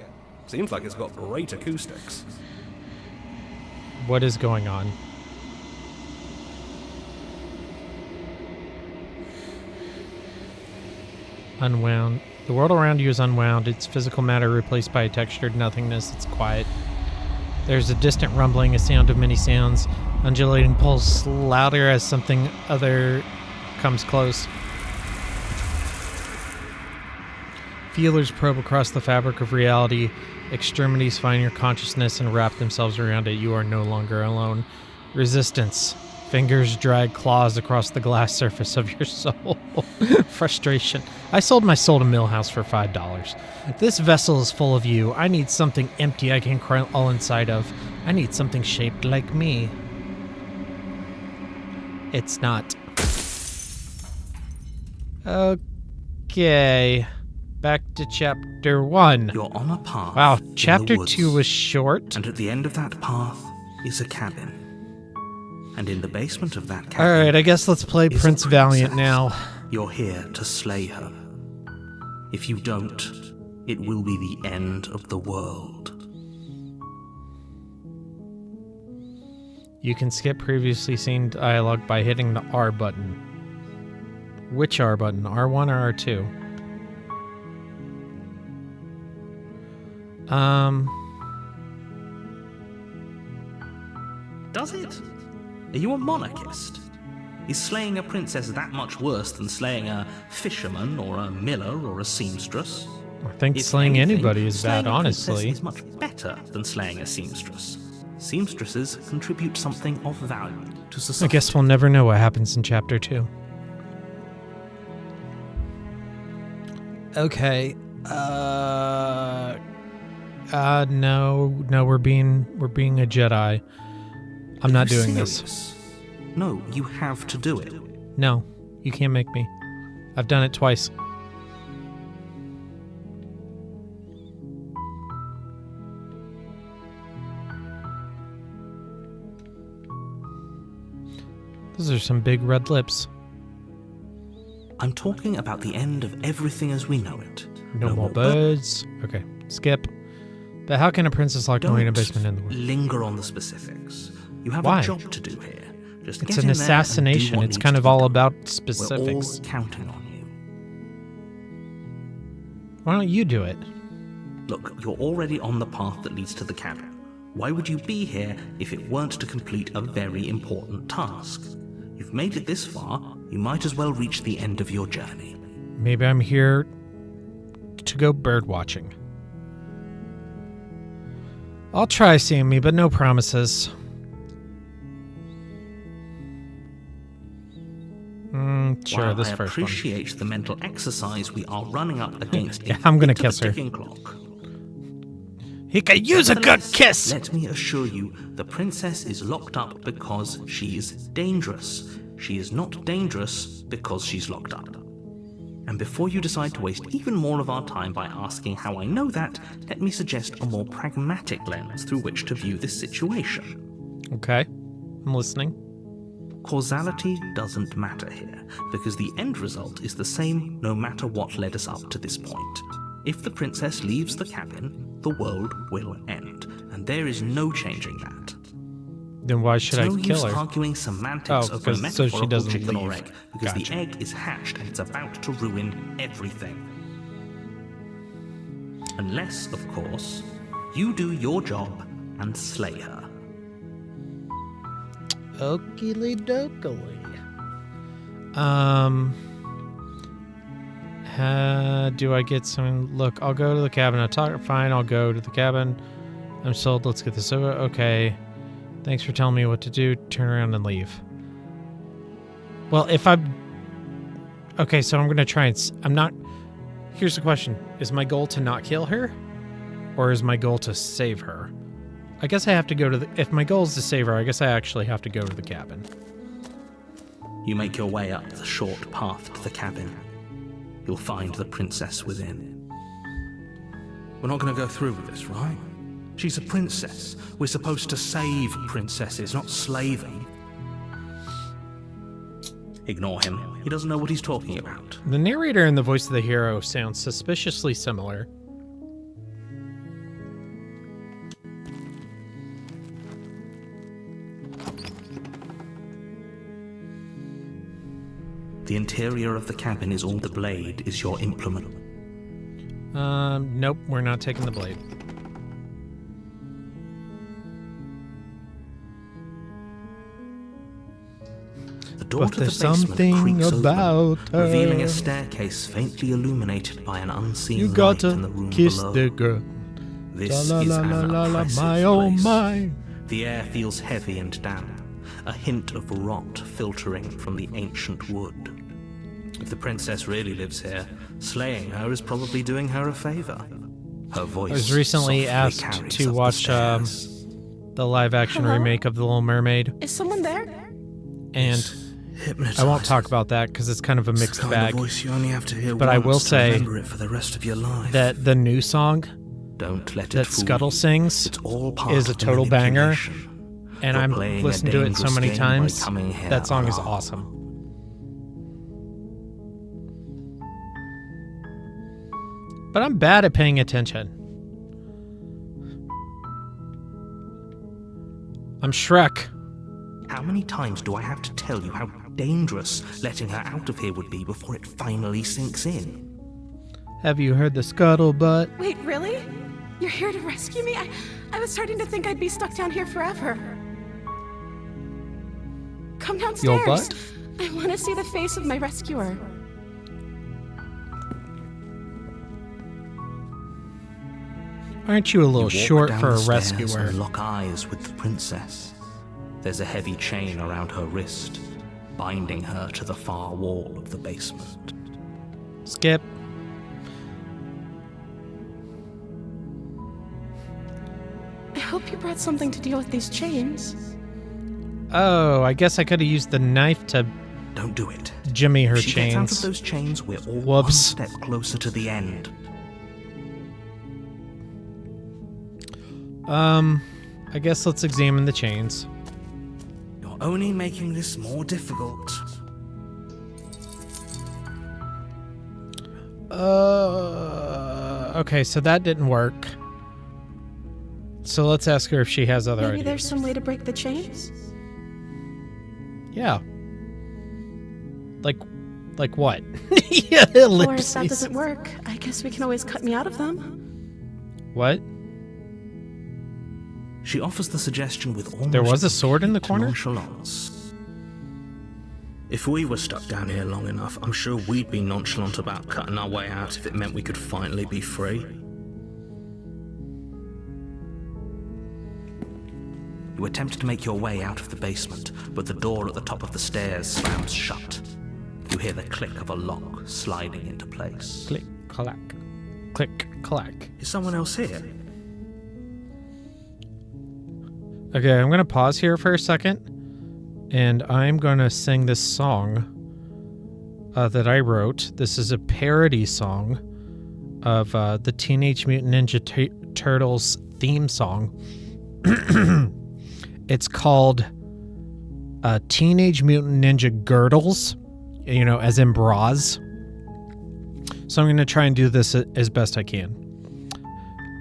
Seems like it's got great acoustics. What is going on? Unwound. The world around you is unwound. Its physical matter replaced by a textured nothingness. It's quiet. There's a distant rumbling, a sound of many sounds. Undulating pulse louder as something other comes close. Feelers probe across the fabric of reality. Extremities find your consciousness and wrap themselves around it. You are no longer alone. Resistance. Fingers drag claws across the glass surface of your soul. Frustration. I sold my soul to Millhouse for $5. This vessel is full of you. I need something empty I can crawl inside of. I need something shaped like me. It's not. Okay. Back to chapter 1. You're on a path. Wow, in chapter the woods, 2 was short. And at the end of that path is a cabin. And in the basement of that cabin... Alright, I guess let's play is a Prince Valiant princess. now. You're here to slay her. If you don't, it will be the end of the world. You can skip previously seen dialogue by hitting the R button. Which R button? R1 or R2? Does it? Are you a monarchist? Is slaying a princess that much worse than slaying a fisherman or a miller or a seamstress? I think If slaying anything, anybody is slaying bad, a princess honestly. is much better than slaying a seamstress. Seamstresses contribute something of value to I society. guess we'll never know what happens in chapter 2. Okay. No, we're being a Jedi. I'm not Are you doing this. serious? No, you have to do it. No, you can't make me. I've done it twice. Those are some big red lips. I'm talking about the end of everything as we know it. No more birds. Okay, skip. But how can a princess lock me in a Don't basement in the world? linger on the specifics. You have Why? a job to do here. Just It's get an in there and do assassination. what It's needs kind to of be all done. about We're specifics. all counting on you. Why don't you do it? Look, you're already on the path that leads to the cabin. Why would you be here if it weren't to complete a very important task? You've made it this far, you might as well reach the end of your journey. Maybe I'm here to go bird watching. I'll try seeing me, but no promises. Sure, While this I first one. appreciate the mental exercise we are running up against, Yeah, I'm gonna into the kiss her. ticking clock. He could use a good Nevertheless, kiss! Let me assure you, the princess is locked up because she's dangerous. She is not dangerous because she's locked up. And before you decide to waste even more of our time by asking how I know that, let me suggest a more pragmatic lens through which to view this situation. Okay, I'm listening. Causality doesn't matter here, because the end result is the same no matter what led us up to this point. If the princess leaves the cabin, the world will end, and there is no changing that. Then why should I no kill use her? arguing semantics Oh, over a 'cause- so she metaphorical doesn't chicken or leave. egg, because Gotcha. the egg is hatched and it's about to ruin everything. Unless, of course, you do your job and slay her. Okily dokily. Do I get some? Look, I'll go to the cabin. Fine, I'll go to the cabin. I'm sold. Let's get this over. Okay. Thanks for telling me what to do. Turn around and leave. Well, if I'm... Okay, so I'm going to try and... I'm not... Here's the question. Is my goal to not kill her? Or is my goal to save her? I guess I have to go to the... If my goal is to save her, I guess I actually have to go to the cabin. You make your way up the short path to the cabin. You'll find the princess within. We're not going to go through with this, right? She's a princess. We're supposed to save princesses, not slay them. Ignore him. He doesn't know what he's talking about. The narrator and the voice of the hero sound suspiciously similar. The interior of the cabin is all the blade is your implement. Nope, we're not taking the blade. The door But to the there's basement something creaks about open, her. revealing a staircase faintly illuminated by an unseen You light gotta in the room kiss below. the girl. This La is la an la la la, oppressive my oh place. my. The air feels heavy and damp, a hint of rot filtering from the ancient wood. If the princess really lives here, slaying her is probably doing her a favor. Her voice I was recently softly asked carries to up watch the stairs. the live-action Hello? remake of The Little Mermaid, Is someone there? and Hypnotizing. I won't talk about that because it's kind of a It's the mixed kind bag. of voice you only have to hear But I once will to say remember it for the rest of your life. that the new song Don't let it that fool Scuttle you. sings It's all part is a of the total banger, manipulation. and You're I'm playing a listened to it so dangerous many game by times. coming here That song is alone. awesome. But I'm bad at paying attention. I'm Shrek. How many times do I have to tell you how dangerous letting her out of here would be before it finally sinks in? Have you heard the scuttlebutt? Wait, really? You're here to rescue me? I was starting to think I'd be stuck down here forever. Come downstairs. Your butt? I want to see the face of my rescuer. Aren't you a little You walk short down for the a stairs rescuer? and lock eyes with the princess. There's a heavy chain around her wrist, binding her to the far wall of the basement. Skip. I hope you brought something to deal with these chains. Oh, I guess I could have used the knife to Don't do it. jimmy her If she gets out of chains. those chains, we're all one Whoops. step closer to the end. I guess let's examine the chains. You're only making this more difficult. Okay, so that didn't work. So let's ask her if she has other Maybe ideas. there's some way to break the chains? Yeah. Like what? Yeah, Or if that ellipses. doesn't work, I guess we can always cut me out of them. What? She offers the suggestion with almost There was a sword in the complete corner? nonchalance. If we were stuck down here long enough, I'm sure we'd be nonchalant about cutting our way out if it meant we could finally be free. You attempt to make your way out of the basement, but the door at the top of the stairs slams shut. You hear the click of a lock sliding into place. Click, clack. Click, clack. Is someone else here? Okay, I'm going to pause here for a second, and I'm going to sing this song that I wrote. This is a parody song of the Teenage Mutant Ninja Turtles theme song. It's called Teenage Mutant Ninja Girdles, you know, as in bras. So I'm going to try and do this as best I can.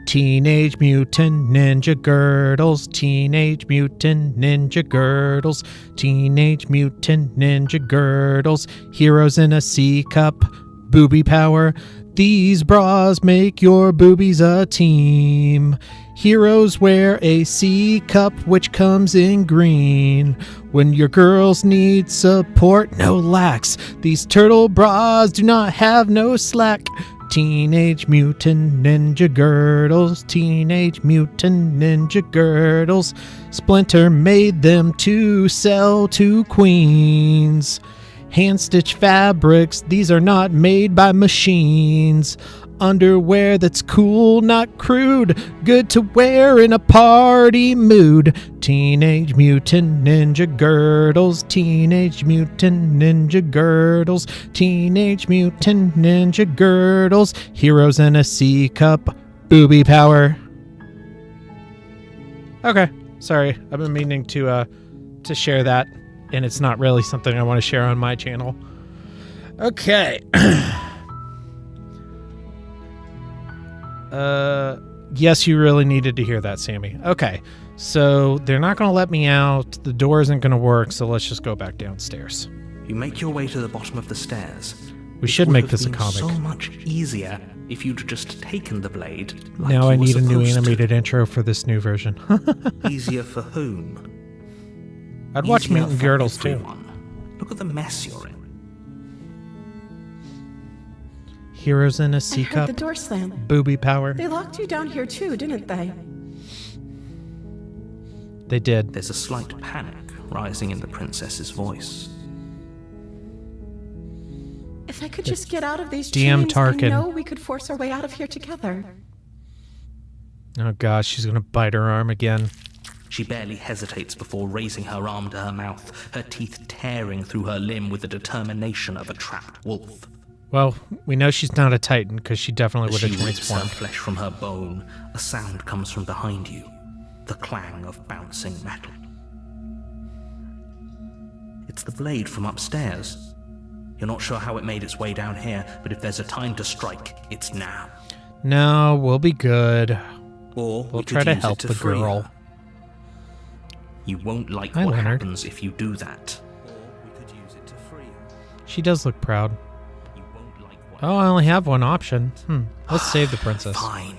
Teenage Mutant Ninja Girdles, Teenage Mutant Ninja Girdles, Teenage Mutant Ninja Girdles, heroes in a C-cup, booby power. These bras make your boobies a team. Heroes wear a C-cup which comes in green. When your girls need support, no lacks. These turtle bras do not have no slack. Teenage Mutant Ninja Girdles, Teenage Mutant Ninja Girdles. Splinter made them to sell to queens. Hand-stitched fabrics, these are not made by machines. Underwear that's cool, not crude, good to wear in a party mood. Teenage Mutant Ninja Girdles, Teenage Mutant Ninja Girdles, Teenage Mutant Ninja Girdles, heroes in a C-cup, booby power. Okay, sorry, I've been meaning to share that, and it's not really something I want to share on my channel. Okay. Yes, you really needed to hear that, Sammy. Okay, so they're not going to let me out. The door isn't going to work, so let's just go back downstairs. You make your way to the bottom of the stairs. We It should would make have this a been comic. So much easier if you'd just taken the blade. Like Now you I were need a new supposed to. animated intro for this new version. Easier for whom? I'd watch Easier Mutant for Girdles too. everyone. Look at the mess you're in. Heroes in a I heard C-cup, the door slam. booby power. They locked you down here too, didn't they? They did. There's a slight panic rising in the princess's voice. If I could just get out of these DM chains, Tarkin. I know we could force our way out of here together. Oh gosh, she's gonna bite her arm again. She barely hesitates before raising her arm to her mouth, her teeth tearing through her limb with the determination of a trapped wolf. Well, we know she's not a Titan because she definitely As would she have rips her transformed. flesh from her bone, a sound comes from behind you, the clang of bouncing metal. It's the blade from upstairs. You're not sure how it made its way down here, but if there's a time to strike, it's now. No, we'll be good. Or We'll we try could to use help it to the free girl. her. You won't like Hi, what Leonard. happens if you do that. She does look proud. You won't like what Oh, I only have one option. Let's save the princess. Fine.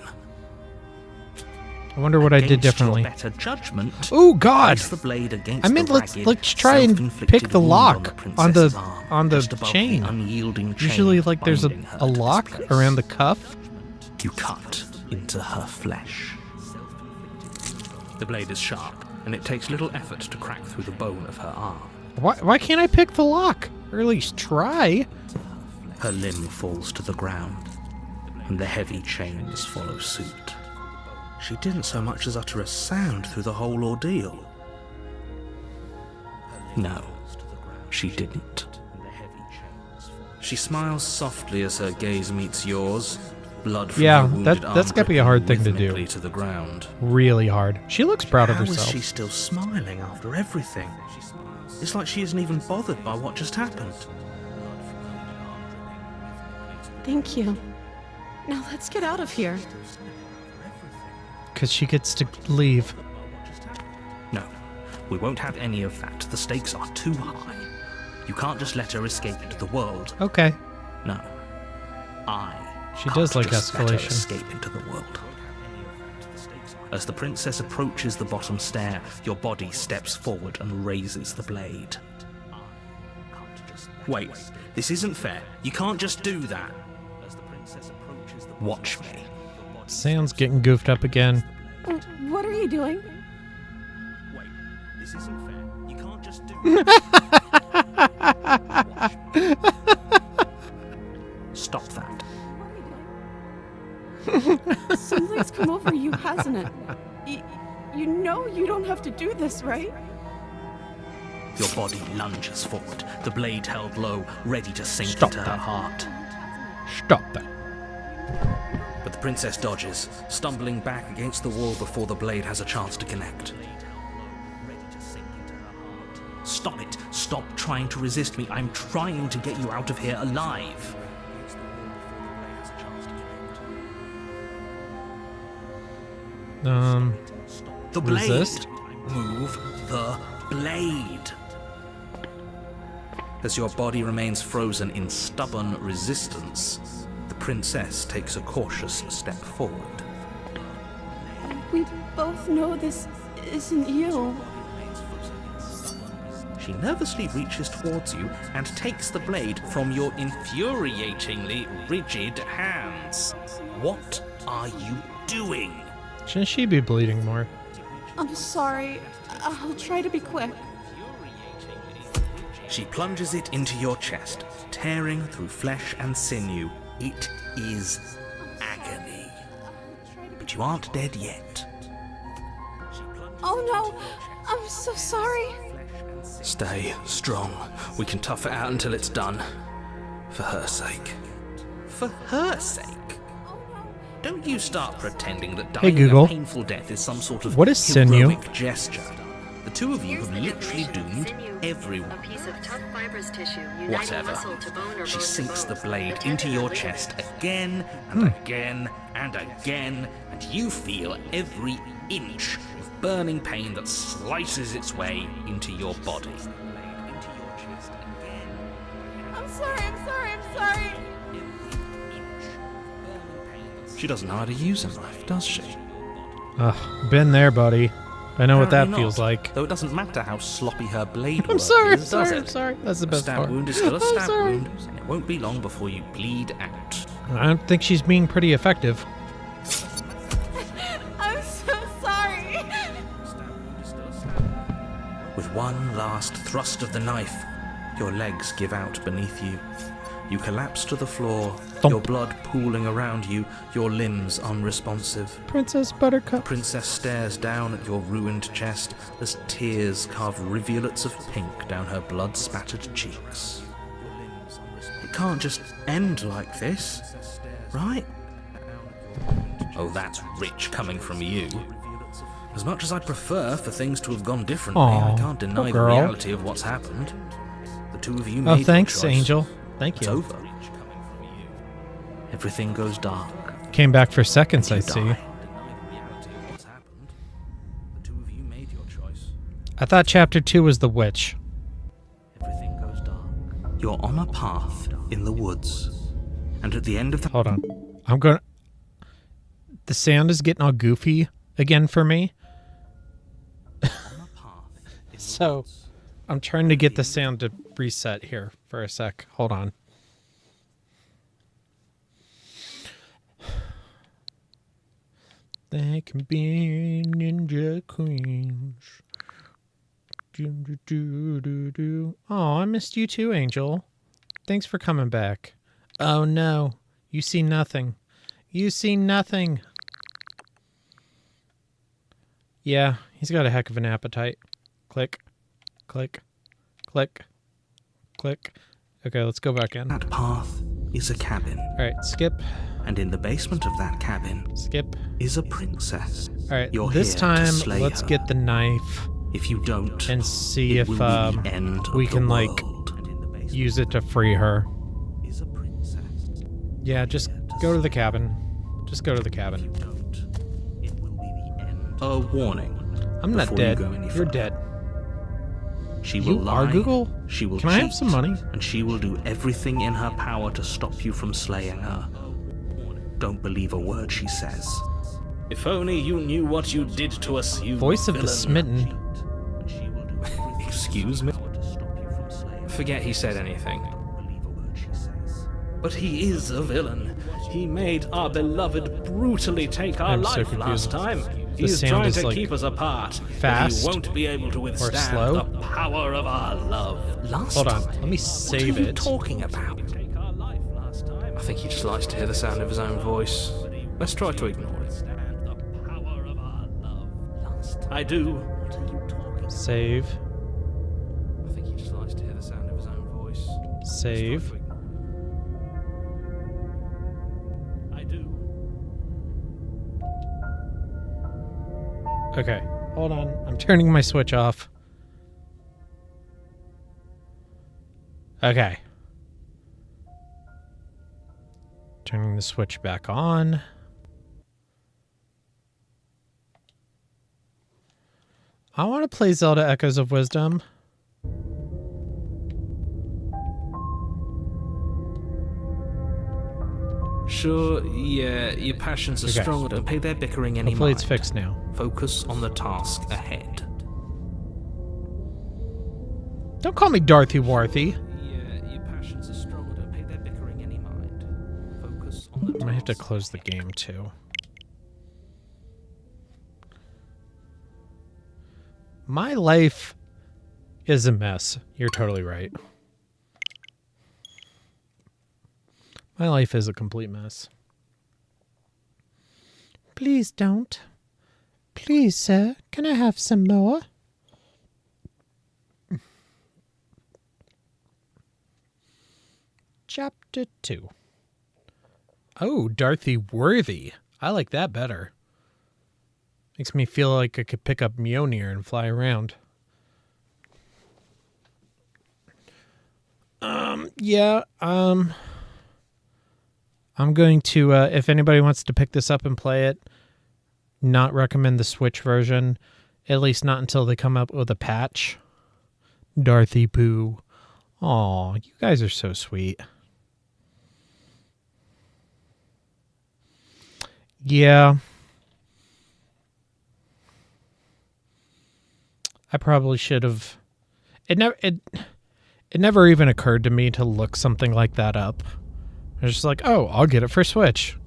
I wonder what I did Against differently. Your better judgment. Oh God! Place the blade against I meant the let's ragged, try and self-inflicted pick the wound lock on the, on the just above chain. The unyielding chain Usually, like there's a binding her to lock this place. around the cuff. You cut into her flesh. The blade is sharp, and it takes little effort to crack through the bone of her arm. Why can't I pick the lock? Or at least try. Her limb falls to the ground, and the heavy chains follow suit. She didn't so much as utter a sound through the whole ordeal. No, she didn't. She smiles softly as her gaze meets yours. Blood from Yeah, her wounded that's arm gotta be a hard thing to dripping do. rhythmically to the ground. Really hard. She looks proud of How is herself. she still smiling after everything? It's like she isn't even bothered by what just happened. Thank you. Now let's get out of here. Because she gets to leave. No, we won't have any of that. The stakes are too high. You can't just let her escape into the world. Okay. No. She Can't does like just let her escalation. escape into the world. As the princess approaches the bottom stair, your body steps forward and raises the blade. Wait, this isn't fair. You can't just do that. Watch me. Sam's getting goofed up again. What are you doing? Wait, this isn't fair. You can't just do Stop that. Something's come over you, hasn't it? You know you don't have to do this, right? Your body lunges forward, the blade held low, ready to sink Stop into that. her heart. Stop that. But the princess dodges, stumbling back against the wall before the blade has a chance to connect. Stop it! Stop trying to resist me. I'm trying to get you out of here alive. The blade! Resist? Move the blade! As your body remains frozen in stubborn resistance, the princess takes a cautious step forward. We both know this isn't you. She nervously reaches towards you and takes the blade from your infuriatingly rigid hands. What are you doing? Shouldn't she be bleeding more? I'm sorry. I'll try to be quick. She plunges it into your chest, tearing through flesh and sinew. It is agony. But you aren't dead yet. Oh no! I'm so sorry. Stay strong. We can tough it out until it's done. For her sake. For her sake? Don't you start pretending that dying Google. a painful death is some sort of What is sinew? heroic gesture. The two of you have literally doomed everyone. A piece of tough fibrous tissue uniting Whatever. muscle to bone or She bone to sinks the bone. blade Attach into it your to chest ligament. again and again and again, and you feel every inch of burning pain that slices its way into your body. I'm sorry. She doesn't know how to use a knife, does she? Ugh, been there, buddy. I know what that Apparently feels not, like. Though it doesn't matter how sloppy her blade I'm work sorry, is, does it? I'm sorry. That's the A best stab part. wound is still a I'm stab sorry. wound, and it won't be long before you bleed out. I don't think she's being pretty effective. I'm so sorry. With one last thrust of the knife, your legs give out beneath you. You collapse to the floor, Thump. your blood pooling around you, your limbs unresponsive. Princess Buttercup. Princess stares down at your ruined chest as tears carve rivulets of pink down her blood-spattered cheeks. It can't just end like this, right? Oh, that's rich coming from you. As much as I'd prefer for things to have gone differently, I can't deny the reality of what's happened. The two of you made your Thanks, choice. Angel. Thank It's you. over. Everything goes dark. Came back for seconds, I You see. die. What's happened? The two of you made your choice. I thought chapter 2 was the witch. Everything goes dark. You're on a path in the woods, and at the end of the Hold on. I'm going to... The sound is getting all goofy again for me. So, I'm trying to get the sound to reset here for a sec. Hold on. They can be ninja queens. Oh, I missed you too, Angel. Thanks for coming back. Oh no, you see nothing. You see nothing. Yeah, he's got a heck of an appetite. Click, click, click, click. Okay, let's go back in. that path is a cabin, All right, skip, and in the basement of that cabin skip. is a princess. All right, You're this here to time slay let's her. get the knife If you don't, and see it if will be the end we of the can world. use it to free her. Is a princess. Yeah, just go to the cabin. Just go to the cabin. Don't. It will be the end. A warning. I'm not before you dead. go any You're further. dead. She will You lie. are Google? She will Can cheat, I have some money? And she will do everything in her power to stop you from slaying her. Don't believe a word she says. If only you knew what you did to us, you Voice of the villain. smitten. Excuse me? Forget he said anything. But he is a villain. He made our beloved brutally take our I'm so life confused. last time. The He's sound trying is, to like, keep us apart. But fast he won't be able to withstand slow. the power of our love. Last Hold on, time? let me save What are you it. talking about? I think he just likes to hear the sound of his own voice. Let's try to ignore it. I do. Save. I think he just likes to hear the sound of his own voice. Save. I do. Okay, hold on. I'm turning my switch off. Okay. Turning the switch back on. I want to play Zelda Echoes of Wisdom. Sure, yeah, your passions are Okay. strong. Don't pay their bickering any Hopefully mind. it's fixed now. Focus on the task ahead. Don't call me Dorothy Warthy. Yeah, your passions are strong. Don't pay their bickering any mind. Focus on the I might have to task. close the game too. My life is a mess. You're totally right. My life is a complete mess. Please don't. Please, sir, can I have some more? Chapter 2. Oh, Dorothy Worthy. I like that better. Makes me feel like I could pick up Mjolnir and fly around. I'm going to, if anybody wants to pick this up and play it, not recommend the Switch version, at least not until they come up with a patch. Dorothy Pooh. Aw, you guys are so sweet. Yeah. I probably should have. It never even occurred to me to look something like that up. I was just like, oh, I'll get it for Switch.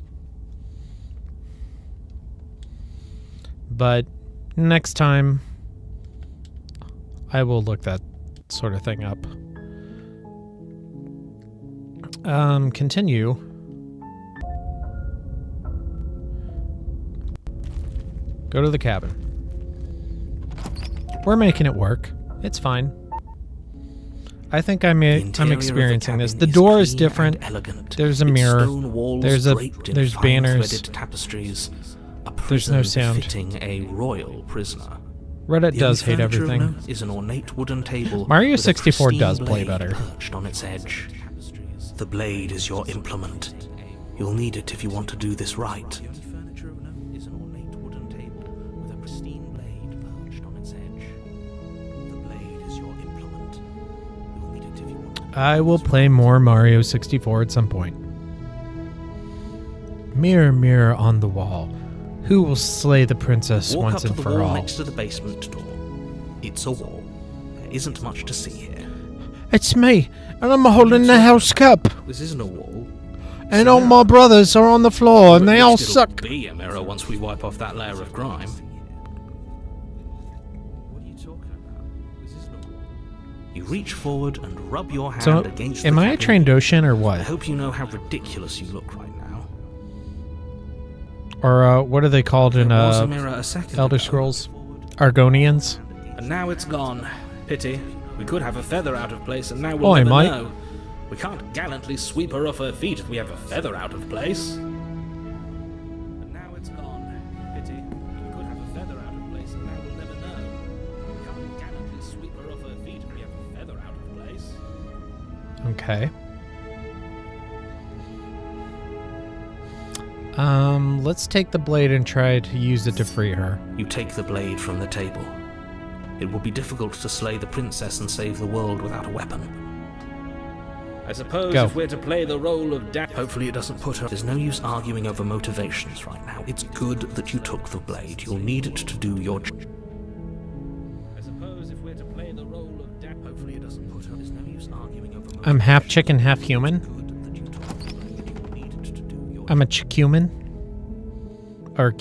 But next time, I will look that sort of thing up. Continue. Go to the cabin. We're making it work. It's fine. I think I'm experiencing this. The door is different. There's a mirror. There's banners. Tapestries. A There's no prison sound. befitting a royal prisoner. Reddit The does only hate furniture everything. owner is an ornate wooden table Mario with a 64 does pristine play blade better. perched on its edge. The blade is your implement. You'll need it if you want to do this right. The only furniture owner is an ornate wooden table with a pristine blade perched on its edge. The blade is your implement. You'll need it if you want to do I will play more Mario 64 at some point. Mirror, mirror on the wall, who will slay the princess Walk once up to and the for wall all? next to the basement door. It's a wall. There isn't much to see here. It's me, and I'm holding the house cup, This isn't a wall. and all my brothers are on the floor, and they all It'll suck. be a mirror once we wipe off that layer of grime. What are you talking about? This isn't a wall. You reach forward and rub your hand So, against am the I a cabinet. Trandoshan or I what? hope you know how ridiculous you look right now. Or what are they called in There was a mirror a second Elder ago. Scrolls? Argonians? And now it's gone. Pity. We could have a feather out of place, and now we'll Oi, never mate. know. We can't gallantly sweep her off her feet if we have a feather out of place. And now it's gone. Pity. We could have a feather out of place, and now we'll never know. We can't gallantly sweep her off her feet if we have a feather out of place. Okay. Let's take the blade and try to use it to free her. You take the blade from the table. It will be difficult to slay the princess and save the world without a weapon. I suppose Go. if we're to play the role of Hopefully it doesn't put her... There's no use arguing over motivations right now. It's good that you took the blade. You'll need it to do your job. I suppose if we're to play the role of Hopefully it doesn't put her... There's no use arguing over motivations. I'm half chicken, half human. Good that you took the blade. You'll need it to do your I'm a chicuman. Or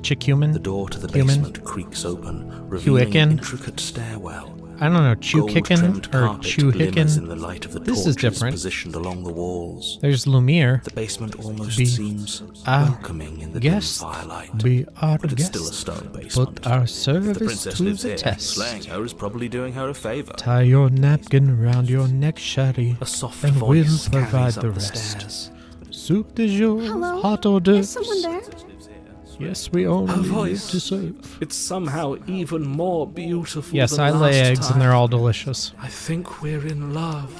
chicuman? The door to the Human? basement creaks open, revealing Huicken? an intricate stairwell. I don't know, chewkickin Gold-trimmed or carpet glimmers in the chewhickin. light of the This is torches different. positioned along the walls. There's Lumiere. The basement almost Be seems our welcoming in the dim guest. firelight. Be our But it's still a guest. stone basement. Put our If the service princess to lives the here, test. slaying her is probably doing her a favor. Tie your napkin around your neck, Shelley, A soft and we'll voice provide carries the up the rest. stairs. Soup de jour, Hello? hot hors Is d'oeuvres. someone there? Yes, we only Her live voice. to serve. It's somehow even more beautiful Yes, than I lay last eggs time. and they're all delicious. I think we're in love.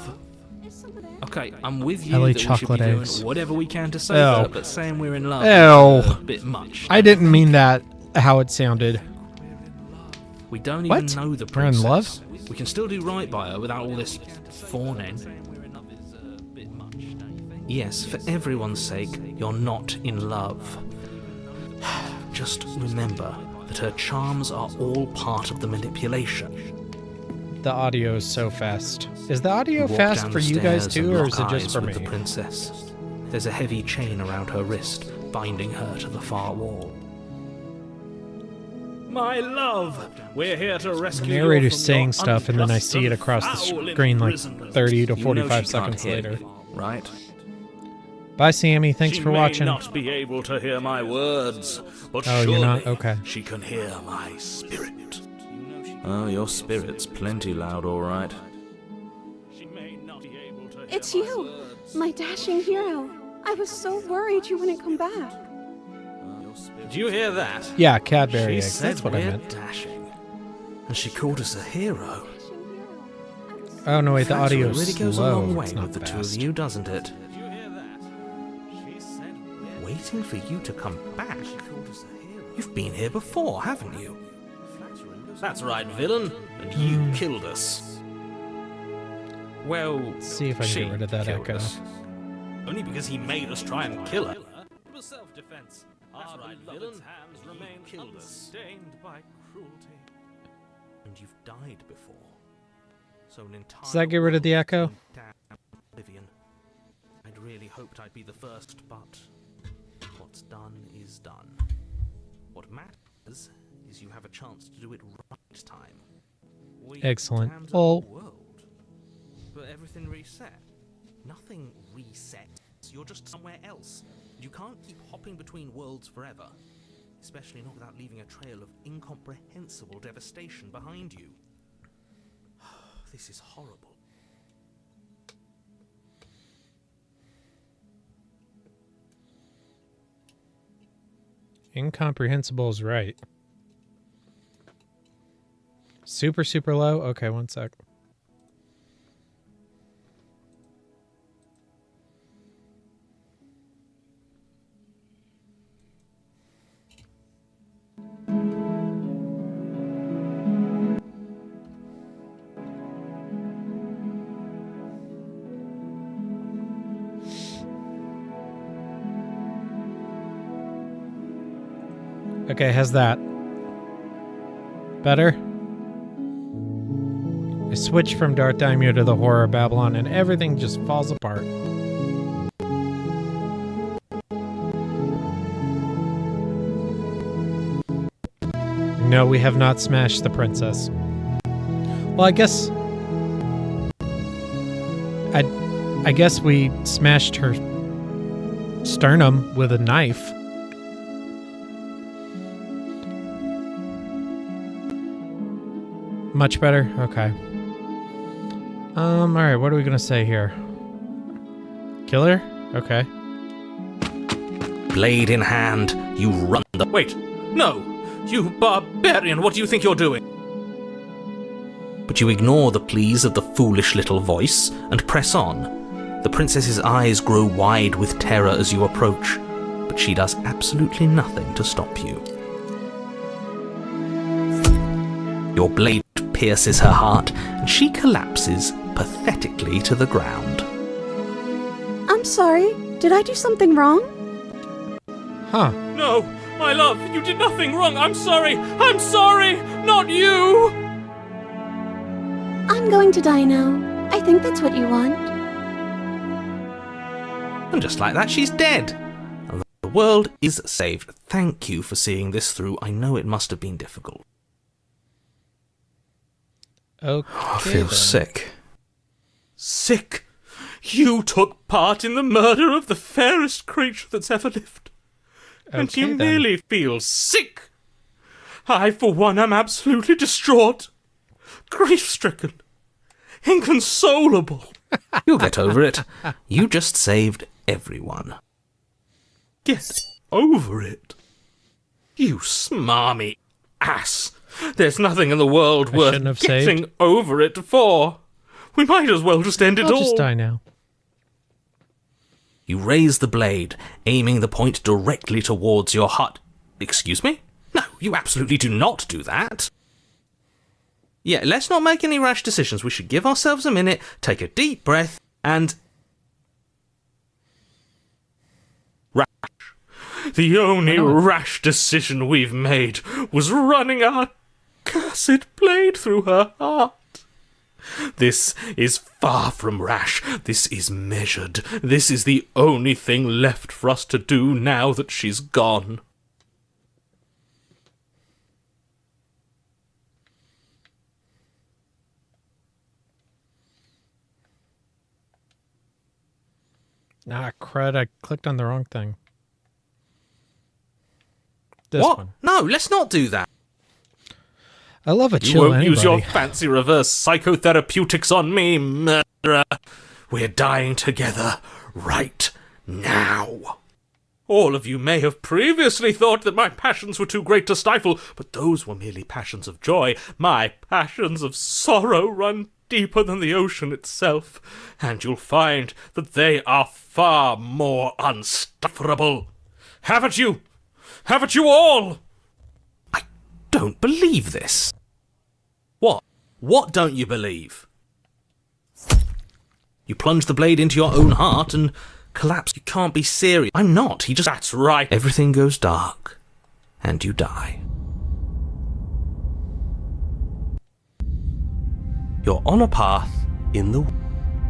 Okay, I'm with you I lay that we should be chocolate doing eggs. whatever we can to save Ew. her, but saying we're in love Ew. is a bit much. I didn't mean that how it sounded. We don't What? even know the We're in princess. love? We can still do right by her without all this fawning. Yes, for everyone's sake, you're not in love. Just remember that her charms are all part of the manipulation. The audio is so fast. Is the audio Walk fast down for the you guys stairs too, and or lock is it just eyes for with me? the princess. There's a heavy chain around her wrist, binding her to the far wall. My love, we're here to The rescue you narrator's from saying your stuff and then I unjust see it and across the foul screen like imprisonment. 30 to You know 45 she can't seconds hear later. me, right? Bye, Sammy. Thanks She for may watching. not be able to hear my words, but Oh, surely you're not? Okay. She can hear my spirit. Oh, your spirit's plenty loud, all right. she may not be able to hear It's my you, words. my dashing hero. I was so worried you wouldn't come back. Did you hear that? Yeah, Cadbury She eggs. said That's what I we're meant. dashing, and she called us a hero. Oh, no, wait. The Flattery audio's really goes a long slow. way It's not with the two of fast. you, doesn't it? Did you hear that? She said we're Waiting for you to come back. You've been here before, haven't you? That's right, villain. And you killed us. Well, Let's see if I can she get rid of that killed echo. us. Only because he made us try and kill her. It was self-defense. That's right, villain. Hands remain killed us. Stained by cruelty. And you've died before. So an entire Does that get rid of the echo? world down oblivion. I'd really hoped I'd be the first, but what's done is done. What matters is you have a chance to do it right time. We Excellent. damned Well- the world. But everything reset. Nothing reset. once, you're just somewhere else. You can't keep hopping between worlds forever. Especially not without leaving a trail of incomprehensible devastation behind you. This is horrible. Incomprehensible is right. Super, super low? Okay, one sec. Okay, how's that? Better? I switched from Dark Daimyo to the Horror of Babylon and everything just falls apart. No, we have not smashed the princess. Well, I guess we smashed her sternum with a knife. Much better? Okay. Alright, what are we gonna say here? Kill her? Okay. Blade in hand, you run the— Wait, no! You barbarian, what do you think you're doing? But you ignore the pleas of the foolish little voice and press on. The princess's eyes grow wide with terror as you approach, but she does absolutely nothing to stop you. Your blade pierces her heart, and she collapses pathetically to the ground. I'm sorry. Did I do something wrong? Huh. No, my love, you did nothing wrong. I'm sorry, not you! I'm going to die now. I think that's what you want. And just like that, she's dead. And the world is saved. Thank you for seeing this through. I know it must have been difficult. Okay. I feel then. sick. Sick? You took part in the murder of the fairest creature that's ever lived. And Okay, you then. merely feel sick? I, for one, am absolutely distraught. Grief-stricken. Inconsolable. You'll get over it. You just saved everyone. Get over it. You smarmy ass. There's nothing in the world worth shouldn't have getting saved. over it for. We might as well just end it I'll all. just die now. You raise the blade, aiming the point directly towards your heart. Excuse me? No, you absolutely do not do that. Yeah, let's not make any rash decisions. We should give ourselves a minute, take a deep breath, and... Rash. The only rash decision we've made was running our cursed blade through her heart. This is far from rash. This is measured. This is the only thing left for us to do now that she's gone. Ah, crud, I clicked on the wrong thing. This what? one. No, let's not do that. I love a You chill won't anybody. use your fancy reverse psychotherapeutics on me, murderer. We're dying together right now. All of you may have previously thought that my passions were too great to stifle, but those were merely passions of joy. My passions of sorrow run deeper than the ocean itself, and you'll find that they are far more unsufferable. Haven't you? Haven't you all? I don't believe this. What? What don't you believe? You plunge the blade into your own heart and collapse. You can't be serious. I'm not. He just... That's right. Everything goes dark, and you die. You're on a path in the...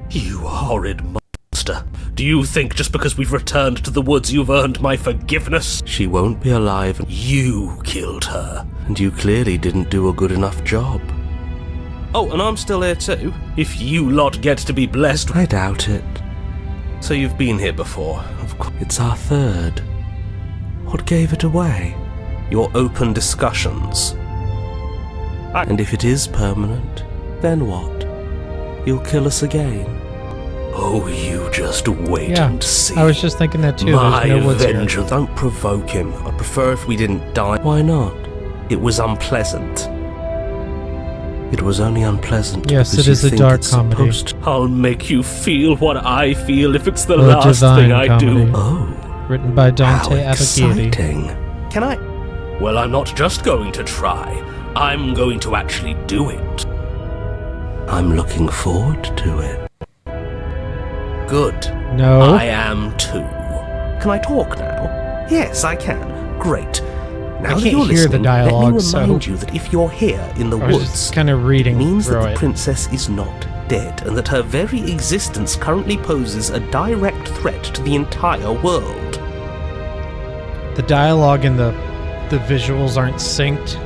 You horrid monster. Do you think just because we've returned to the woods you've earned my forgiveness? She won't be alive, You killed her. and you clearly didn't do a good enough job. Oh, and I'm still here too. If you lot get to be blessed, I doubt it. So you've been here before. Of course. It's our third. What gave it away? Your open discussions. And if it is permanent, then what? You'll kill us again? Oh, you just wait and see. I was just thinking that too. My There's no woods here. vengeance. Don't provoke him. I'd prefer if we didn't die. Why not? It was unpleasant. It was only unpleasant. Yes, because it is you a think dark it's comedy. supposed to. I'll make you feel what I feel if it's the A last thing divine I comedy. do. Oh, Written by Dante how Alighieri. exciting. Can I? Well, I'm not just going to try. I'm going to actually do it. I'm looking forward to it. Good. No. I am too. Can I talk now? Yes, I can. Great. Now that can't you're hear the listening, dialogue, let me remind so- you that if you're here in the I was woods, just kind of reading means through that the it. princess is not dead, and that her very existence currently poses a direct threat to the entire world. The dialogue and the visuals aren't synced.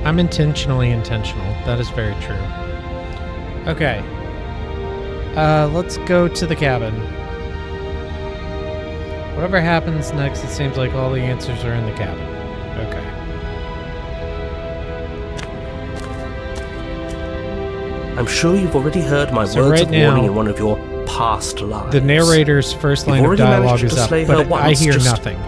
I'm intentionally intentional. That is very true. Okay. Let's go to the cabin. Whatever happens next, it seems like all the answers are in the cabin. Okay. I'm sure you've already heard my So words right of warning now, in one of your past lives. The narrator's first line of already dialogue managed is to up, slay her but I once, hear just- nothing.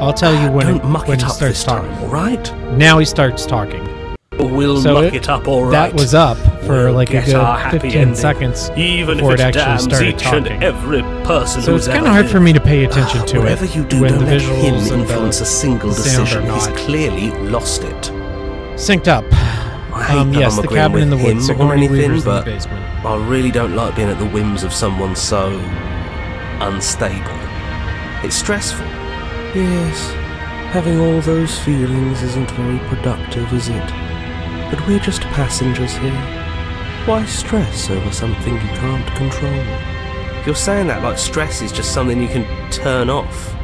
I'll tell you when, Don't muck when it he up starts this talking. time, all right? Now he starts talking. We'll So muck it up, all right. That was up for We'll like a get our good happy 15 ending, seconds even before if it it actually damns started each talking. and every person So it's who's kind ever of hard for lived. me to pay attention to Whatever it you do, when don't the let visuals him and influence a single the sound are decision. He's not clearly lost it. synced up. I hate that Yes, I'm the agreeing cabin with in the woods. him or Sigourney anything, Weaver's in the but basement. I really don't like being at the whims of someone so unstable. It's stressful. Yes, having all those feelings isn't very productive, is it? But we're just passengers here. Why stress over something you can't control? You're saying that like stress is just something you can turn off.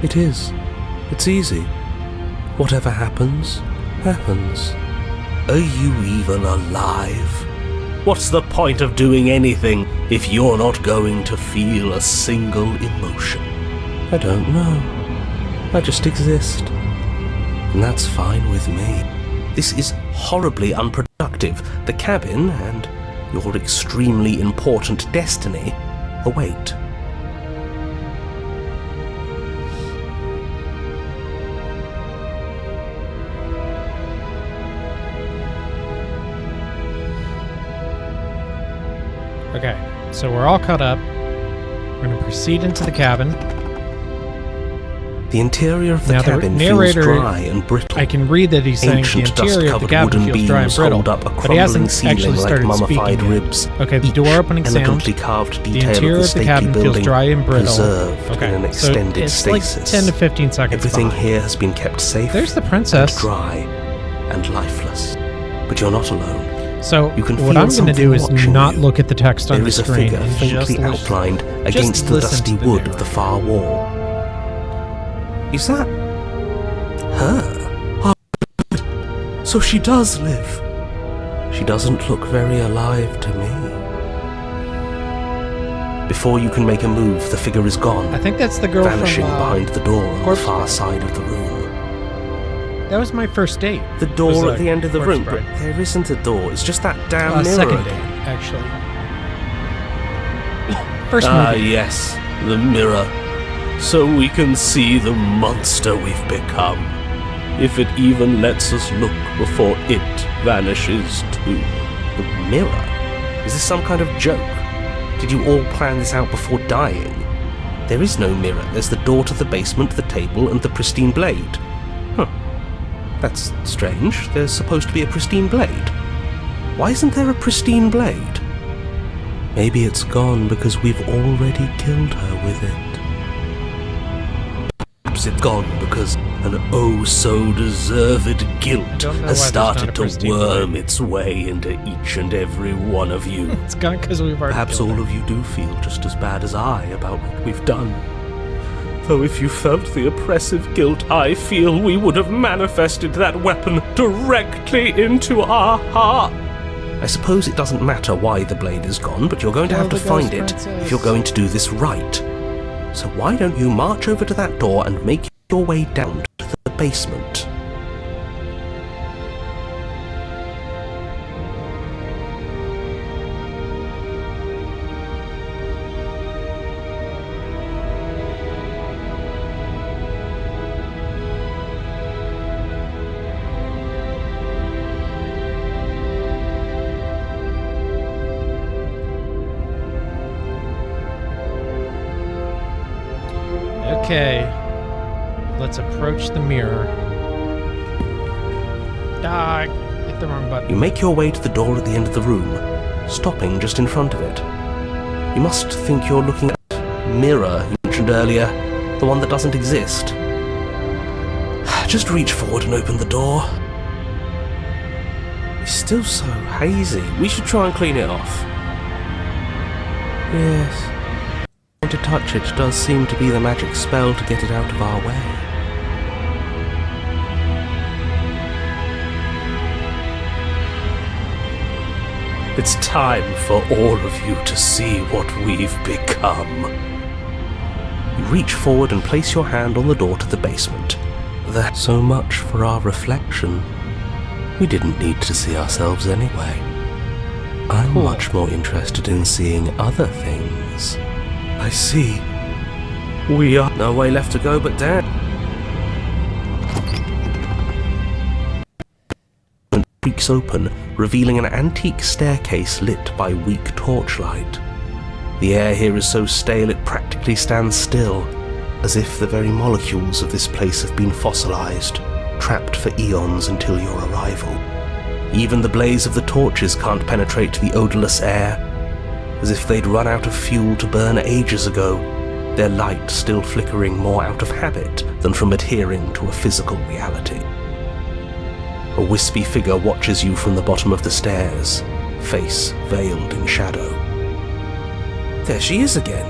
It is. It's easy. Whatever happens, happens. Are you even alive? What's the point of doing anything if you're not going to feel a single emotion? I don't know. I just exist. And that's fine with me. This is horribly unproductive. The cabin and your extremely important destiny await. Okay, so we're all caught up. We're going to proceed into the cabin. The interior of the Now, the cabin feels narrator, dry and brittle. I can read that he's saying the Ancient interior of the dust-covered cabin wooden feels dry and beams brittle, hold up a but he crumbling hasn't ceiling actually like started mummified speaking yet. ribs. Okay, the Each door opening sound. elegantly carved The detail interior of the of the stately cabin feels building dry and brittle. preserved Okay, in an so extended it's stasis. like 10 to 15 seconds Everything behind. here has been kept safe. There's the and princess. dry and lifeless. But you're not alone. So You can what feel I'm going to do is something watching not you. look at the text on There the is a screen figure and faintly just listen. outlined against the listen dusty to the wood narrator. of the far wall. Is that her? Oh, so she does live. She doesn't look very alive to me. Before you can make a move, the figure is gone, I think that's the girl vanishing from behind the door on the Corpse far Bride. side of the room. That was my first date. The Was door a at the end of the Corpse room, but Bride. there isn't a door. It's just that damn mirror Second again. date, actually. First Ah, movie. yes, the mirror. So we can see the monster we've become. If it even lets us look before it vanishes too. The mirror? Is this some kind of joke? Did you all plan this out before dying? There is no mirror. There's the door to the basement, the table, and the pristine blade. Huh. That's strange. There's supposed to be a pristine blade. Why isn't there a pristine blade? Maybe it's gone because we've already killed her with it. Perhaps it's gone because an oh-so-deserved guilt don't know has why there's not a started to pristine worm blade. its way into each and every one of you. It's gone because we've already Perhaps killed all her. of you do feel just as bad as I about what we've done. Though if you felt the oppressive guilt I feel, we would have manifested that weapon directly into our heart. I suppose it doesn't matter why the blade is gone, but you're going to have to find it if you're going to do this right. So why don't you march over to that door and make your way down to the basement? Okay, let's approach the mirror. Ah, hit the wrong button. You make your way to the door at the end of the room, stopping just in front of it. You must think you're looking at the mirror you mentioned earlier, the one that doesn't exist. Just reach forward and open the door. It's still so hazy. We should try and clean it off. Yes. To touch it does seem to be the magic spell to get it out of our way. It's time for all of you to see what we've become. You reach forward and place your hand on the door to the basement. That's so much for our reflection. We didn't need to see ourselves anyway. I'm much more interested in seeing other things. I see. We are no way left to go but down. It creaks open, revealing an antique staircase lit by weak torchlight. The air here is so stale it practically stands still, as if the very molecules of this place have been fossilized, trapped for eons until your arrival. Even the blaze of the torches can't penetrate the odorless air, as if they'd run out of fuel to burn ages ago, their light still flickering more out of habit than from adhering to a physical reality. A wispy figure watches you from the bottom of the stairs, face veiled in shadow. There she is again.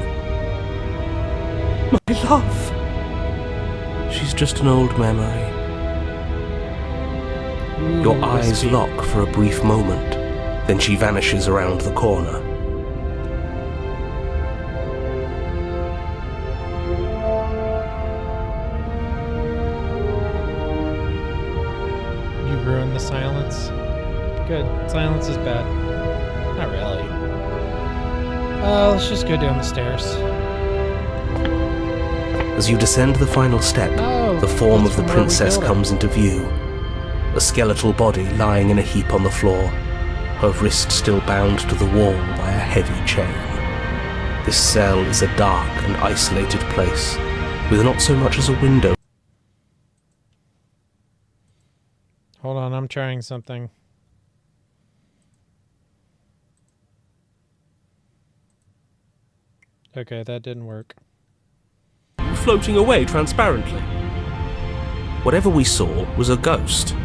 My love! She's just an old memory. Your eyes lock for a brief moment, then she vanishes around the corner. Ruin the silence. Good. Silence is bad. Not really. Let's just go down the stairs. As you descend the final step, the form of the princess comes into view. A skeletal body lying in a heap on the floor, her wrist still bound to the wall by a heavy chain. This cell is a dark and isolated place, with not so much as a window. Hold on, I'm trying something. Okay, that didn't work. Floating away transparently. Whatever we saw was a ghost.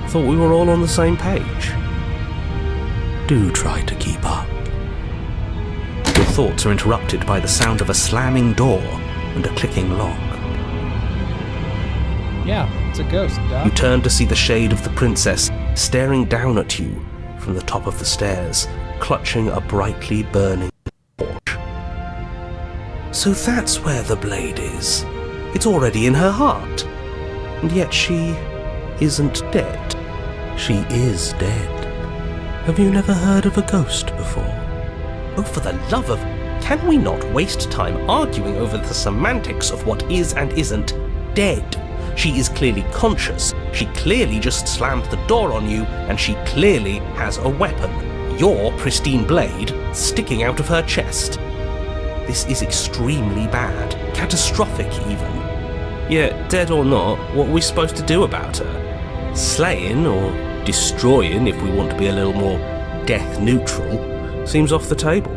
Thought we were all on the same page. Do try to keep up. Your thoughts are interrupted by the sound of a slamming door and a clicking lock. Yeah, it's a ghost, duh. You turn to see the shade of the princess staring down at you from the top of the stairs, clutching a brightly burning torch. So that's where the blade is. It's already in her heart. And yet she isn't dead. She is dead. Have you never heard of a ghost before? Oh, for the love of... Can we not waste time arguing over the semantics of what is and isn't dead? She is clearly conscious. She clearly just slammed the door on you, and she clearly has a weapon. Your pristine blade sticking out of her chest. This is extremely bad. Catastrophic, even. Yet, dead or not, what are we supposed to do about her? Slaying, or destroying, if we want to be a little more death neutral, seems off the table.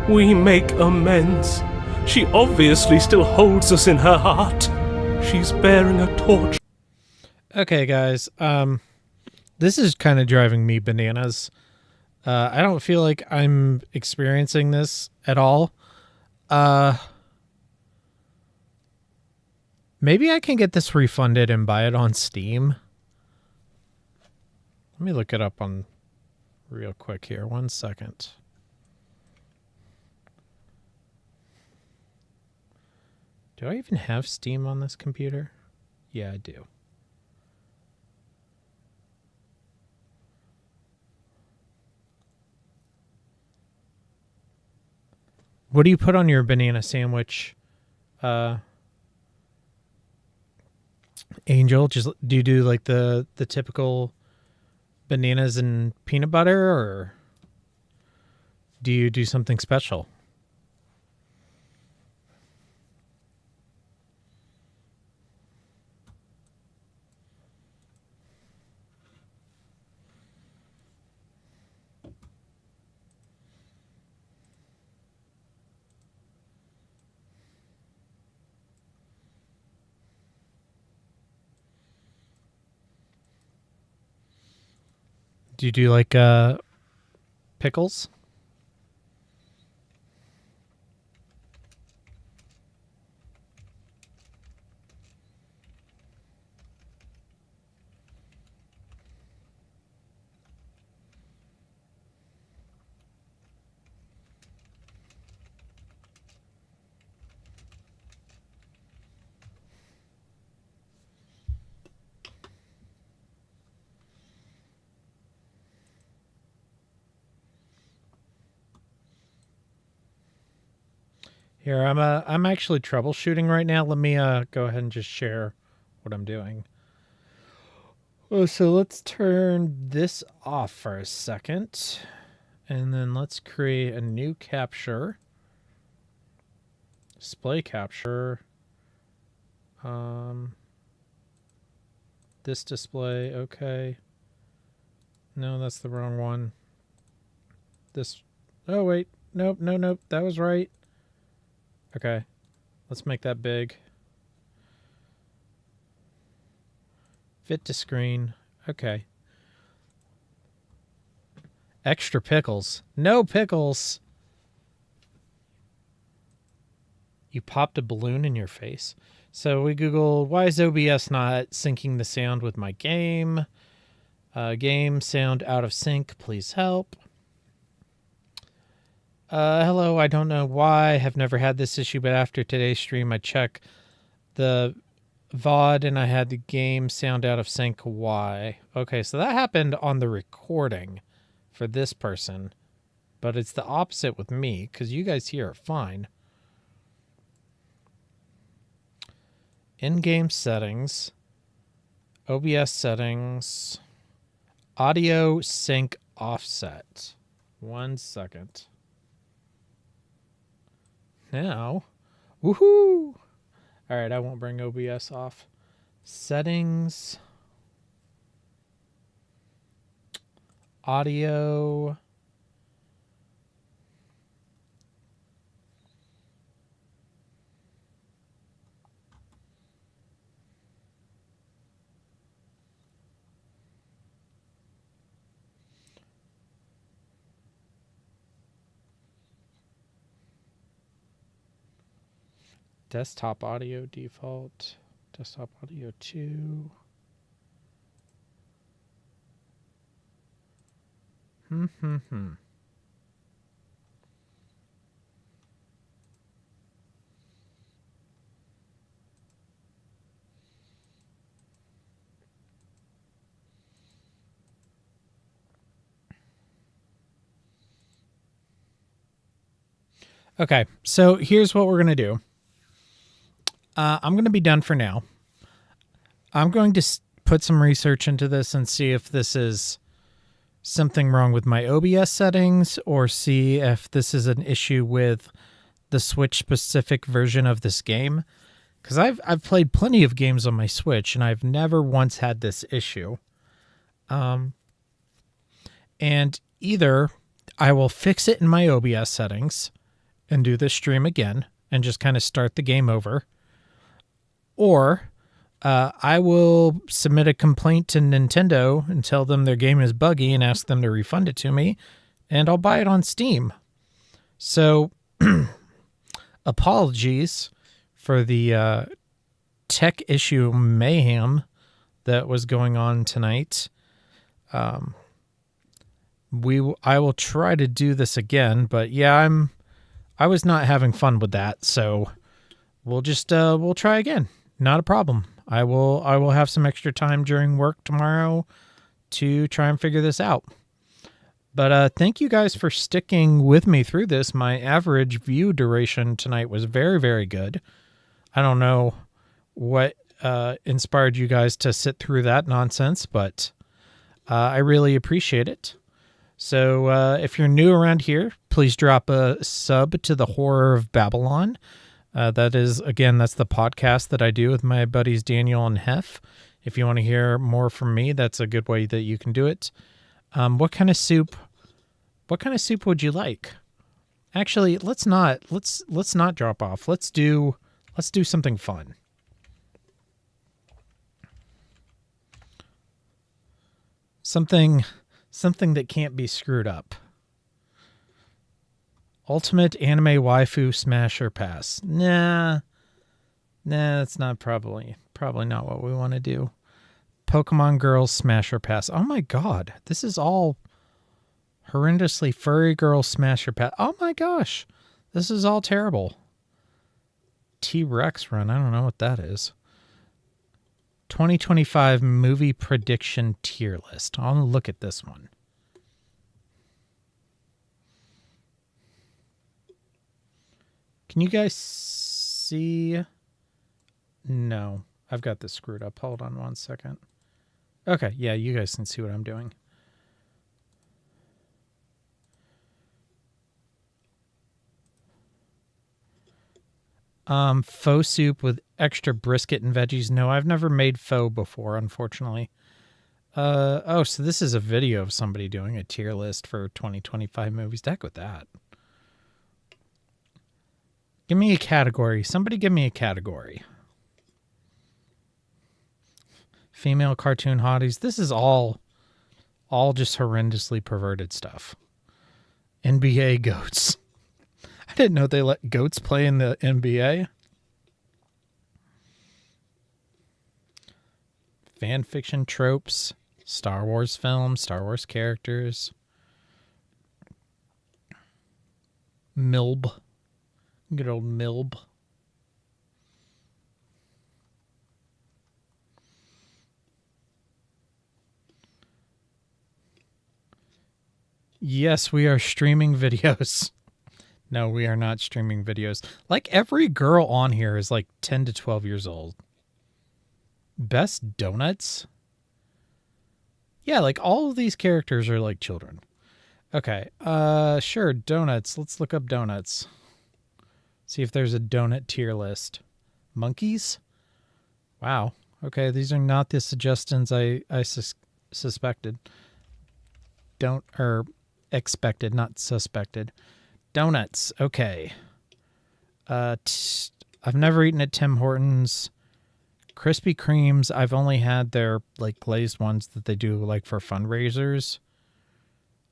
We make amends. She obviously still holds us in her heart. She's bearing a torch. Okay, guys. This is kind of driving me bananas. I don't feel like I'm experiencing this at all. Maybe I can get this refunded and buy it on Steam. Let me look it up on real quick here. 1 second. Do I even have Steam on this computer? Yeah, I do. What do you put on your banana sandwich, Angel? Just do you do like the typical bananas and peanut butter, or do you do something special? Do you do like pickles? Here, I'm actually troubleshooting right now. Let me go ahead and just share what I'm doing. Oh, so let's turn this off for a second. And then let's create a new capture. Display capture. This display, okay. No, that's the wrong one. This, oh wait, nope, that was right. Okay, let's make that big. Fit to screen. Okay. Extra pickles. No pickles. You popped a balloon in your face. So we Googled, why is OBS not syncing the sound with my game? Game sound out of sync. Please help. Hello, I don't know why. I have never had this issue, but after today's stream, I check the VOD and I had the game sound out of sync. Why? Okay, so that happened on the recording for this person, but it's the opposite with me because you guys here are fine. In-game settings, OBS settings, audio sync offset. 1 second. Now, woohoo! All right, I won't bring OBS off. Settings, audio, desktop audio default, desktop audio 2. Okay, so here's what we're going to do. I'm going to be done for now. I'm going to put some research into this and see if this is something wrong with my OBS settings or see if this is an issue with the Switch specific version of this game. Because I've played plenty of games on my Switch and I've never once had this issue. And either I will fix it in my OBS settings and do this stream again and just kind of start the game over. Or I will submit a complaint to Nintendo and tell them their game is buggy and ask them to refund it to me, and I'll buy it on Steam. So, apologies for the tech issue mayhem that was going on tonight. I will try to do this again, but yeah, I was not having fun with that, so we'll try again. Not a problem. I will have some extra time during work tomorrow to try and figure this out. But thank you guys for sticking with me through this. My average view duration tonight was very, very good. I don't know what inspired you guys to sit through that nonsense, but I really appreciate it. So if you're new around here, please drop a sub to the Horror of Babylon. That's the podcast that I do with my buddies Daniel and Hef. If you want to hear more from me, that's a good way that you can do it. What kind of soup would you like? Actually, let's not drop off. Let's do something fun. Something that can't be screwed up. Ultimate anime waifu smash or pass. Nah, that's not probably not what we want to do. Pokemon Girls smash or pass. Oh my god, this is all horrendously furry girl smash or pass. Oh my gosh, this is all terrible. T-Rex run. I don't know what that is. 2025 movie prediction tier list. I'll look at this one. Can you guys see? No, I've got this screwed up. Hold on one second. Okay, yeah, you guys can see what I'm doing. Faux soup with extra brisket and veggies. No, I've never made faux before, unfortunately. So this is a video of somebody doing a tier list for 2025 movies. Heck with that. Give me a category. Somebody give me a category. Female cartoon hotties. This is all just horrendously perverted stuff. NBA goats. I didn't know they let goats play in the NBA. Fan fiction tropes. Star Wars films. Star Wars characters. Milb. Good old Milb. Yes, we are streaming videos. No, we are not streaming videos. Like every girl on here is like 10 to 12 years old. Best donuts? Yeah, like all of these characters are like children. Okay, sure, donuts. Let's look up donuts. See if there's a donut tier list. Monkeys? Wow. Okay, these are not the suggestions I suspected. Expected, not suspected. Donuts. Okay. I've never eaten at Tim Hortons. Krispy Kremes. I've only had their like glazed ones that they do like for fundraisers.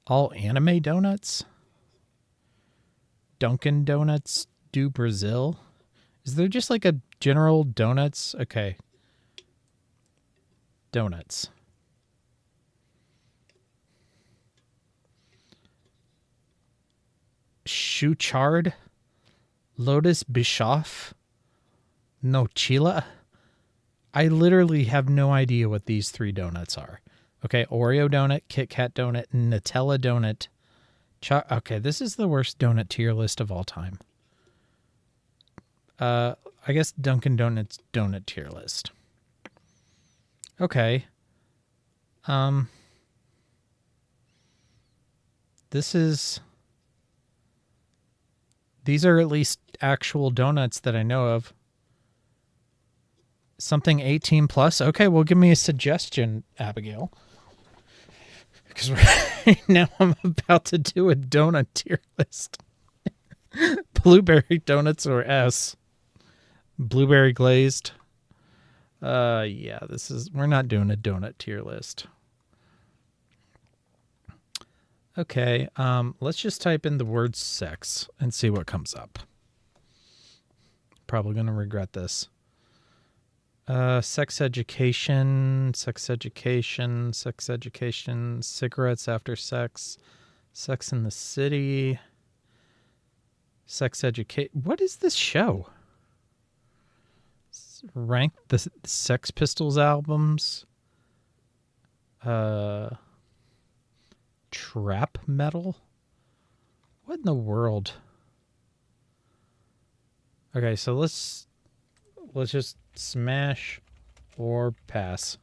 All anime donuts. Dunkin' Donuts do Brazil. Is there just like a general donuts? Okay. Donuts. Chouchard, Lotus Bischoff, Nochila. I literally have no idea what these three donuts are. Okay, Oreo donut, Kit Kat donut, Nutella donut. Okay, this is the worst donut tier list of all time. I guess Dunkin' Donuts donut tier list. Okay. These are at least actual donuts that I know of. Something 18 plus. Okay, well, give me a suggestion, Abigail. Because right now I'm about to do a donut tier list. Blueberry donuts or S. Blueberry glazed. Yeah, we're not doing a donut tier list. Okay, let's just type in the word sex and see what comes up. Probably going to regret this. Sex education, cigarettes after sex, Sex in the City, sex educate. What is this show? Rank the Sex Pistols albums. Trap metal? What in the world? Okay, so let's just smash or pass.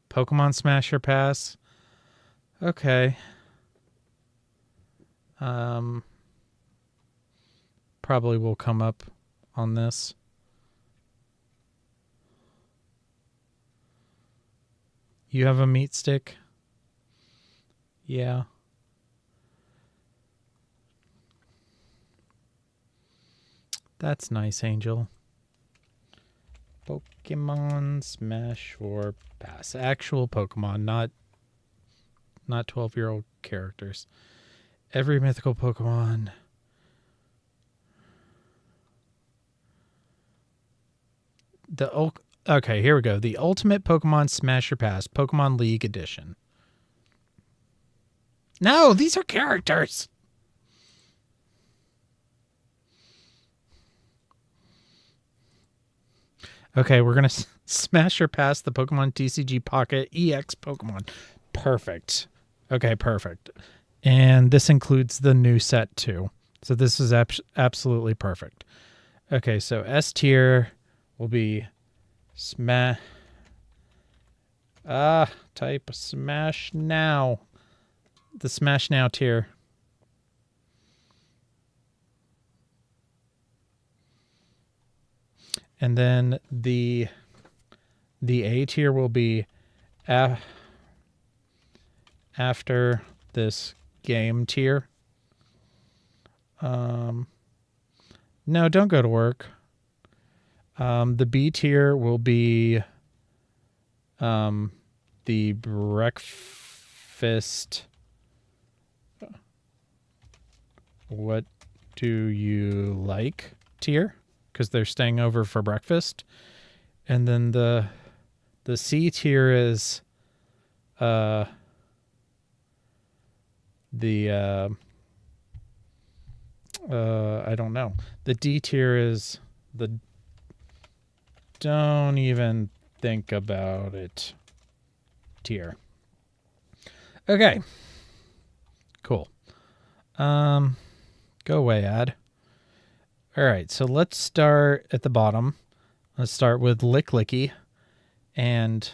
Pokemon Smash or pass. Okay. Probably will come up on this. You have a meat stick? Yeah. That's nice, Angel. Pokemon Smash or pass. Actual Pokemon, not 12-year-old characters. Every mythical Pokemon. Okay, here we go. The Ultimate Pokemon Smash or Pass, Pokemon League Edition. No, these are characters. Okay, we're going to smash or pass the Pokemon TCG Pocket EX Pokemon. Perfect. Okay, perfect. And this includes the new set too. So this is absolutely perfect. Okay, so S tier will be type Smash Now. The Smash Now tier. And then the A tier will be after this game tier. No, don't go to work. The B tier will be the breakfast. What do you like tier? Because they're staying over for breakfast. And then the C tier is I don't know. The D tier is the don't even think about it tier. Okay. Cool. Go away, ad. All right, so let's start at the bottom. Let's start with Lick Licky. And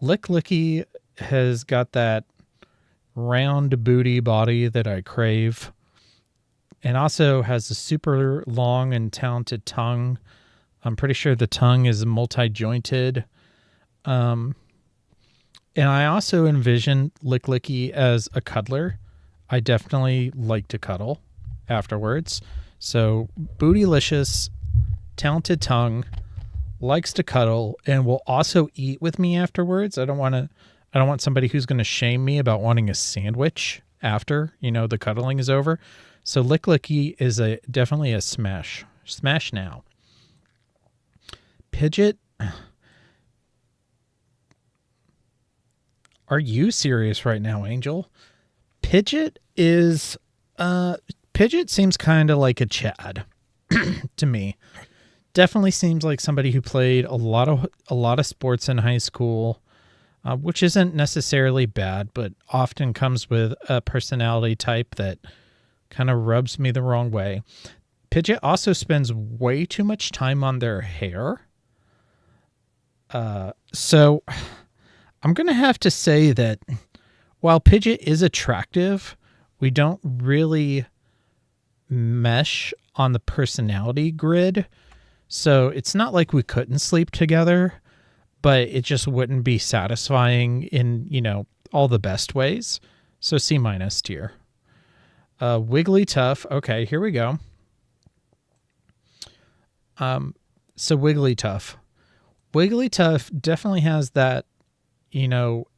Lick Licky has got that round booty body that I crave. And also has a super long and talented tongue. I'm pretty sure the tongue is multi-jointed. And I also envision Lick Licky as a cuddler. I definitely like to cuddle afterwards. So, bootylicious, talented tongue, likes to cuddle, and will also eat with me afterwards. I don't want somebody who's going to shame me about wanting a sandwich after, the cuddling is over. So, Lick Licky is definitely a smash. Smash now. Pidgeot. Are you serious right now, Angel? Pidgeot seems kind of like a Chad to me. Definitely seems like somebody who played a lot of sports in high school, which isn't necessarily bad, but often comes with a personality type that kind of rubs me the wrong way. Pidgeot also spends way too much time on their hair. So I'm going to have to say that while Pidgeot is attractive, we don't really mesh on the personality grid. So it's not like we couldn't sleep together, but it just wouldn't be satisfying in, all the best ways. So C- tier. Wigglytuff. Okay, here we go. So Wigglytuff. Wigglytuff definitely has that,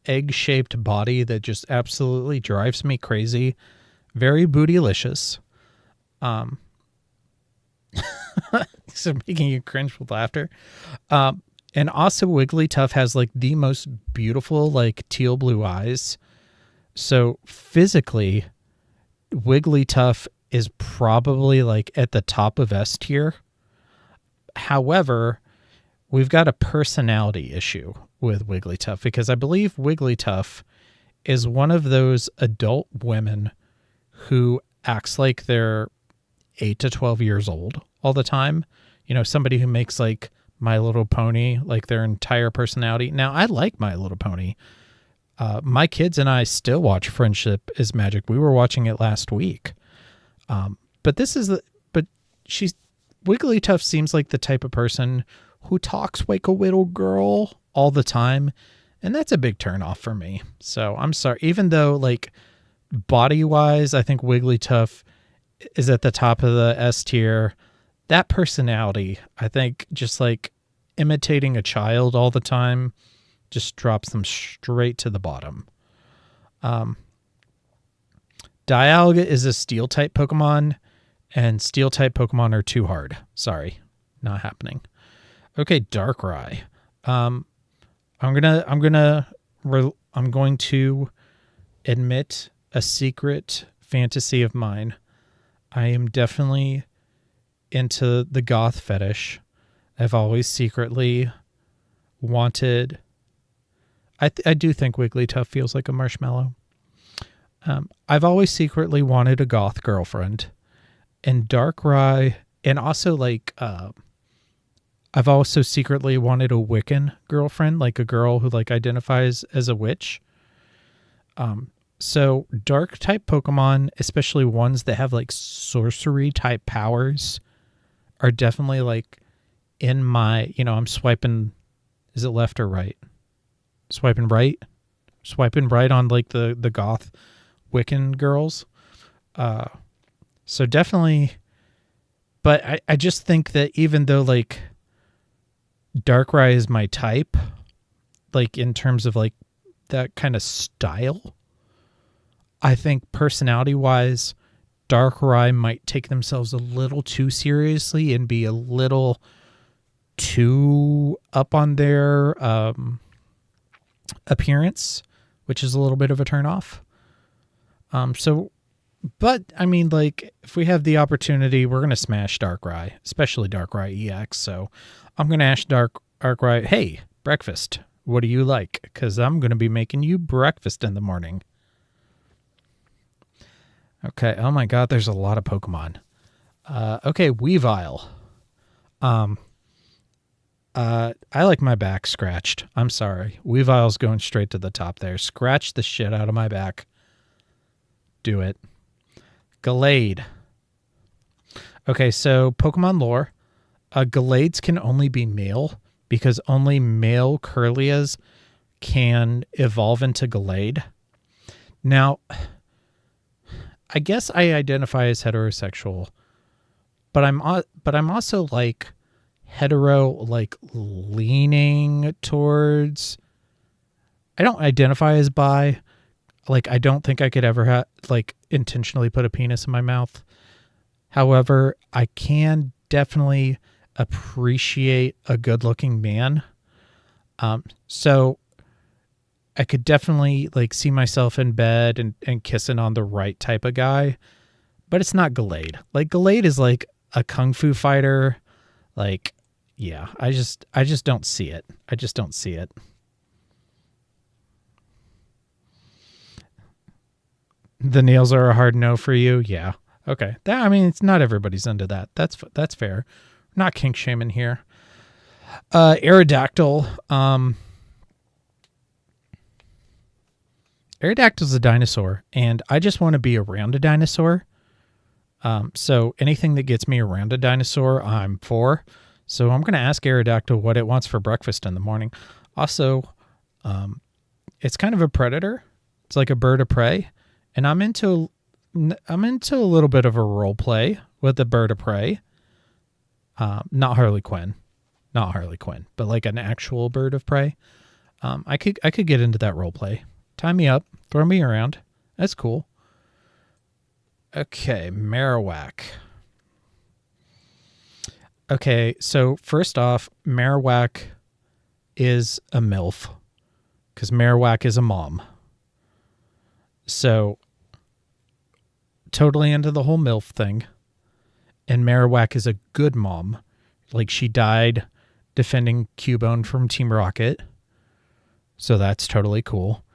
egg-shaped body that just absolutely drives me crazy. Very bootylicious. So making you cringe with laughter. And also Wigglytuff has like the most beautiful like teal blue eyes. So physically, Wigglytuff is probably like at the top of S tier. However, we've got a personality issue with Wigglytuff because I believe Wigglytuff is one of those adult women who acts like they're 8 to 12 years old all the time. You know, somebody who makes like My Little Pony like their entire personality. Now, I like My Little Pony. My kids and I still watch Friendship is Magic. We were watching it last week. But Wigglytuff seems like the type of person who talks like a little girl all the time. And that's a big turnoff for me. So I'm sorry. Even though like body wise, I think Wigglytuff is at the top of the S tier. That personality, I think just like imitating a child all the time just drops them straight to the bottom. Dialga is a steel type Pokemon, and steel type Pokemon are too hard. Sorry, not happening. Okay, Darkrai. I'm going to admit a secret fantasy of mine. I am definitely into the goth fetish. I've always secretly wanted. I do think Wigglytuff feels like a marshmallow. I've always secretly wanted a goth girlfriend, and Darkrai, and also like I've also secretly wanted a Wiccan girlfriend, like a girl who like identifies as a witch. So dark type Pokemon, especially ones that have like sorcery type powers, are definitely like in my, I'm swiping, is it left or right? Swiping right on like the goth Wiccan girls. So definitely, but I just think that even though like Darkrai is my type, like in terms of like that kind of style, I think personality wise, Darkrai might take themselves a little too seriously and be a little too up on their appearance, which is a little bit of a turnoff. But I mean, like, if we have the opportunity, we're going to smash Darkrai, especially Darkrai EX. So I'm going to ask Darkrai, hey, breakfast, what do you like? Because I'm going to be making you breakfast in the morning. Okay. Oh my God, there's a lot of Pokemon. Okay, Weavile. I like my back scratched. I'm sorry. Weavile's going straight to the top there. Scratch the shit out of my back. Do it. Gallade. Okay, so Pokemon lore. Gallades can only be male because only male Kirlias can evolve into Gallade. Now, I guess I identify as heterosexual, but I'm also like hetero, like leaning towards. I don't identify as bi. Like, I don't think I could ever intentionally put a penis in my mouth. However, I can definitely appreciate a good-looking man. So I could definitely like see myself in bed and kissing on the right type of guy, but it's not Gallade. Like, Gallade is like a kung fu fighter. Like, yeah, I just don't see it. I just don't see it. The nails are a hard no for you. Yeah. Okay. I mean, it's not everybody's into that. That's fair. Not kink shaming here. Aerodactyl. Aerodactyl's a dinosaur, and I just want to be around a dinosaur. So anything that gets me around a dinosaur, I'm for. So I'm going to ask Aerodactyl what it wants for breakfast in the morning. Also, it's kind of a predator. It's like a bird of prey. And I'm into a little bit of a role play with the bird of prey. Not Harley Quinn, but like an actual bird of prey. I could get into that role play. Tie me up, throw me around. That's cool. Okay, Marowak. Okay, so first off, Marowak is a MILF because Marowak is a mom. So totally into the whole MILF thing. And Marowak is a good mom. Like, she died defending Cubone from Team Rocket. So that's totally cool.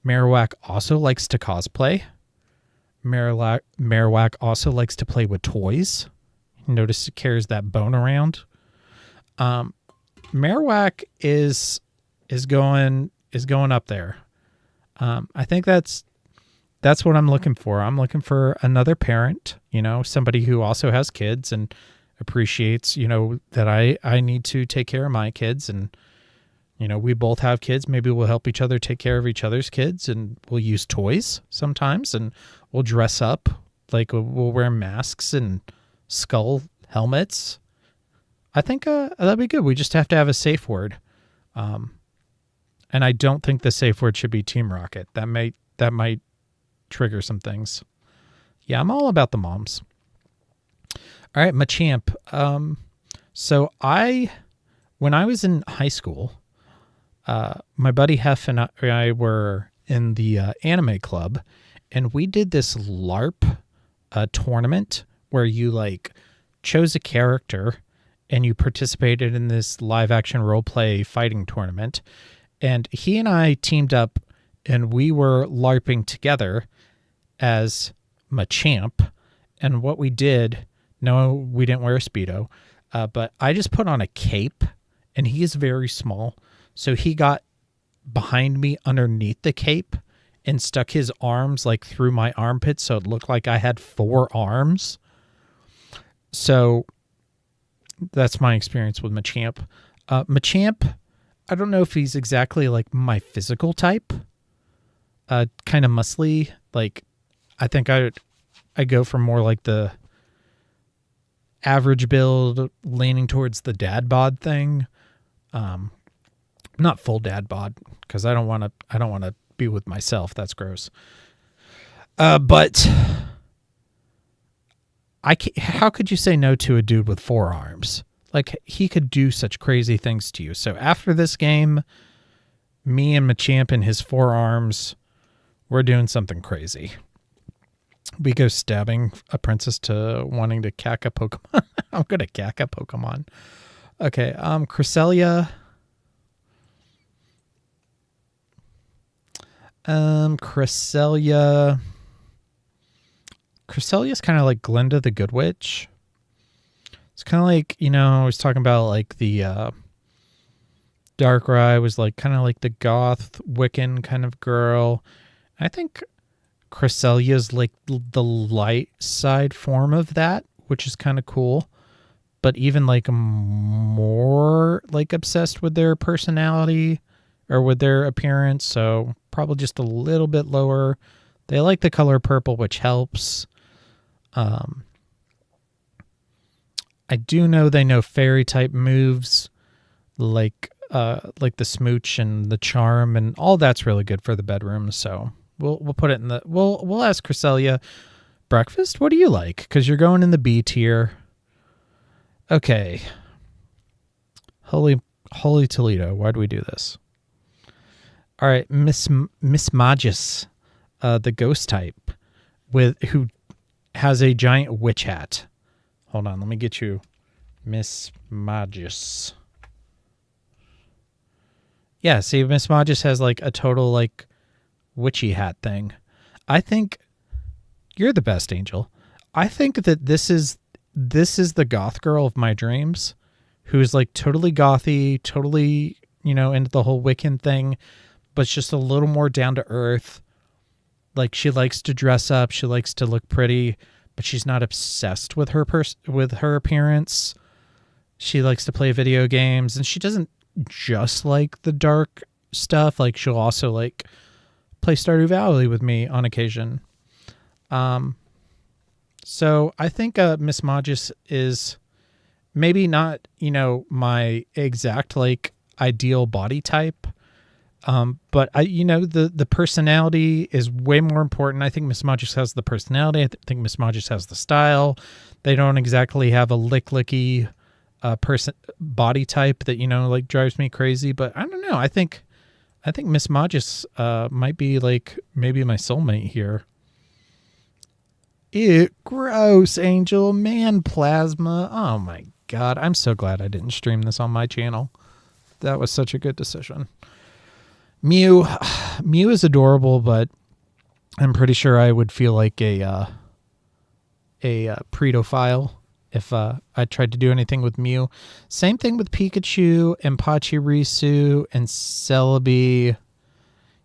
Marowak also likes to cosplay. Marowak also likes to play with toys. Notice it carries that bone around. Marowak is going up there. I think that's what I'm looking for. I'm looking for another parent, somebody who also has kids and appreciates, that I need to take care of my kids, and we both have kids. Maybe we'll help each other take care of each other's kids, and we'll use toys sometimes, and we'll dress up, like we'll wear masks and skull helmets. I think that'd be good. We just have to have a safe word. And I don't think the safe word should be Team Rocket. That might trigger some things. Yeah, I'm all about the moms. All right, Machamp. So when I was in high school, my buddy Hef and I were in the anime club, and we did this LARP tournament where you chose a character and you participated in this live action role play fighting tournament. And he and I teamed up, and we were LARPing together as Machamp. And what we did, no, we didn't wear a Speedo, but I just put on a cape, and he is very small. So he got behind me underneath the cape and stuck his arms through my armpits, so it looked like I had 4 arms. So that's my experience with Machamp. Machamp, I don't know if he's exactly my physical type. Kind of muscly. I think I go for more the average build, leaning towards the dad bod thing. Not full dad bod, because I don't want to be with myself. That's gross. But how could you say no to a dude with 4 arms? He could do such crazy things to you. So after this game, me and Machamp and his 4 arms, we're doing something crazy. We go stabbing a princess to wanting to cack a Pokemon. I'm going to cack a Pokemon. Okay, Cresselia. Cresselia is kind of like Glinda the Good Witch. It's kind of I was talking about the Darkrai was kind of like the goth Wiccan kind of girl. I think Cresselia is the light side form of that, which is kind of cool. But even more obsessed with their personality or with their appearance. So probably just a little bit lower. They like the color purple, which helps. I do know they know fairy type moves like the smooch and the charm, and all that's really good for the bedroom. So we'll put it in the we'll ask Cresselia, breakfast, what do you like? Because you're going in the B tier. Okay. Holy Toledo, why do we do this? All right, Miss Magus, the ghost type, who has a giant witch hat. Hold on, let me get you Miss Magus. Yeah, see, Miss Magus has a total witchy hat thing. I think you're the best, Angel. I think that this is the goth girl of my dreams, who's totally gothy, totally, into the whole Wiccan thing, but it's just a little more down to earth. She likes to dress up, she likes to look pretty, but she's not obsessed with her appearance. She likes to play video games, and she doesn't just like the dark stuff. She'll also play Stardew Valley with me on occasion. So I think Miss Magus is maybe not, my exact ideal body type. But the personality is way more important. I think Miss Magus has the personality. I think Miss Magus has the style. They don't exactly have a licky person body type that, you know, like drives me crazy. But I don't know. I think Miss Magis might be like maybe my soulmate here. Ew, gross, Angel. Man plasma. Oh my God. I'm so glad I didn't stream this on my channel. That was such a good decision. Mew is adorable, but I'm pretty sure I would feel like a pedophile if I tried to do anything with Mew. Same thing with Pikachu and Pachirisu and Celebi.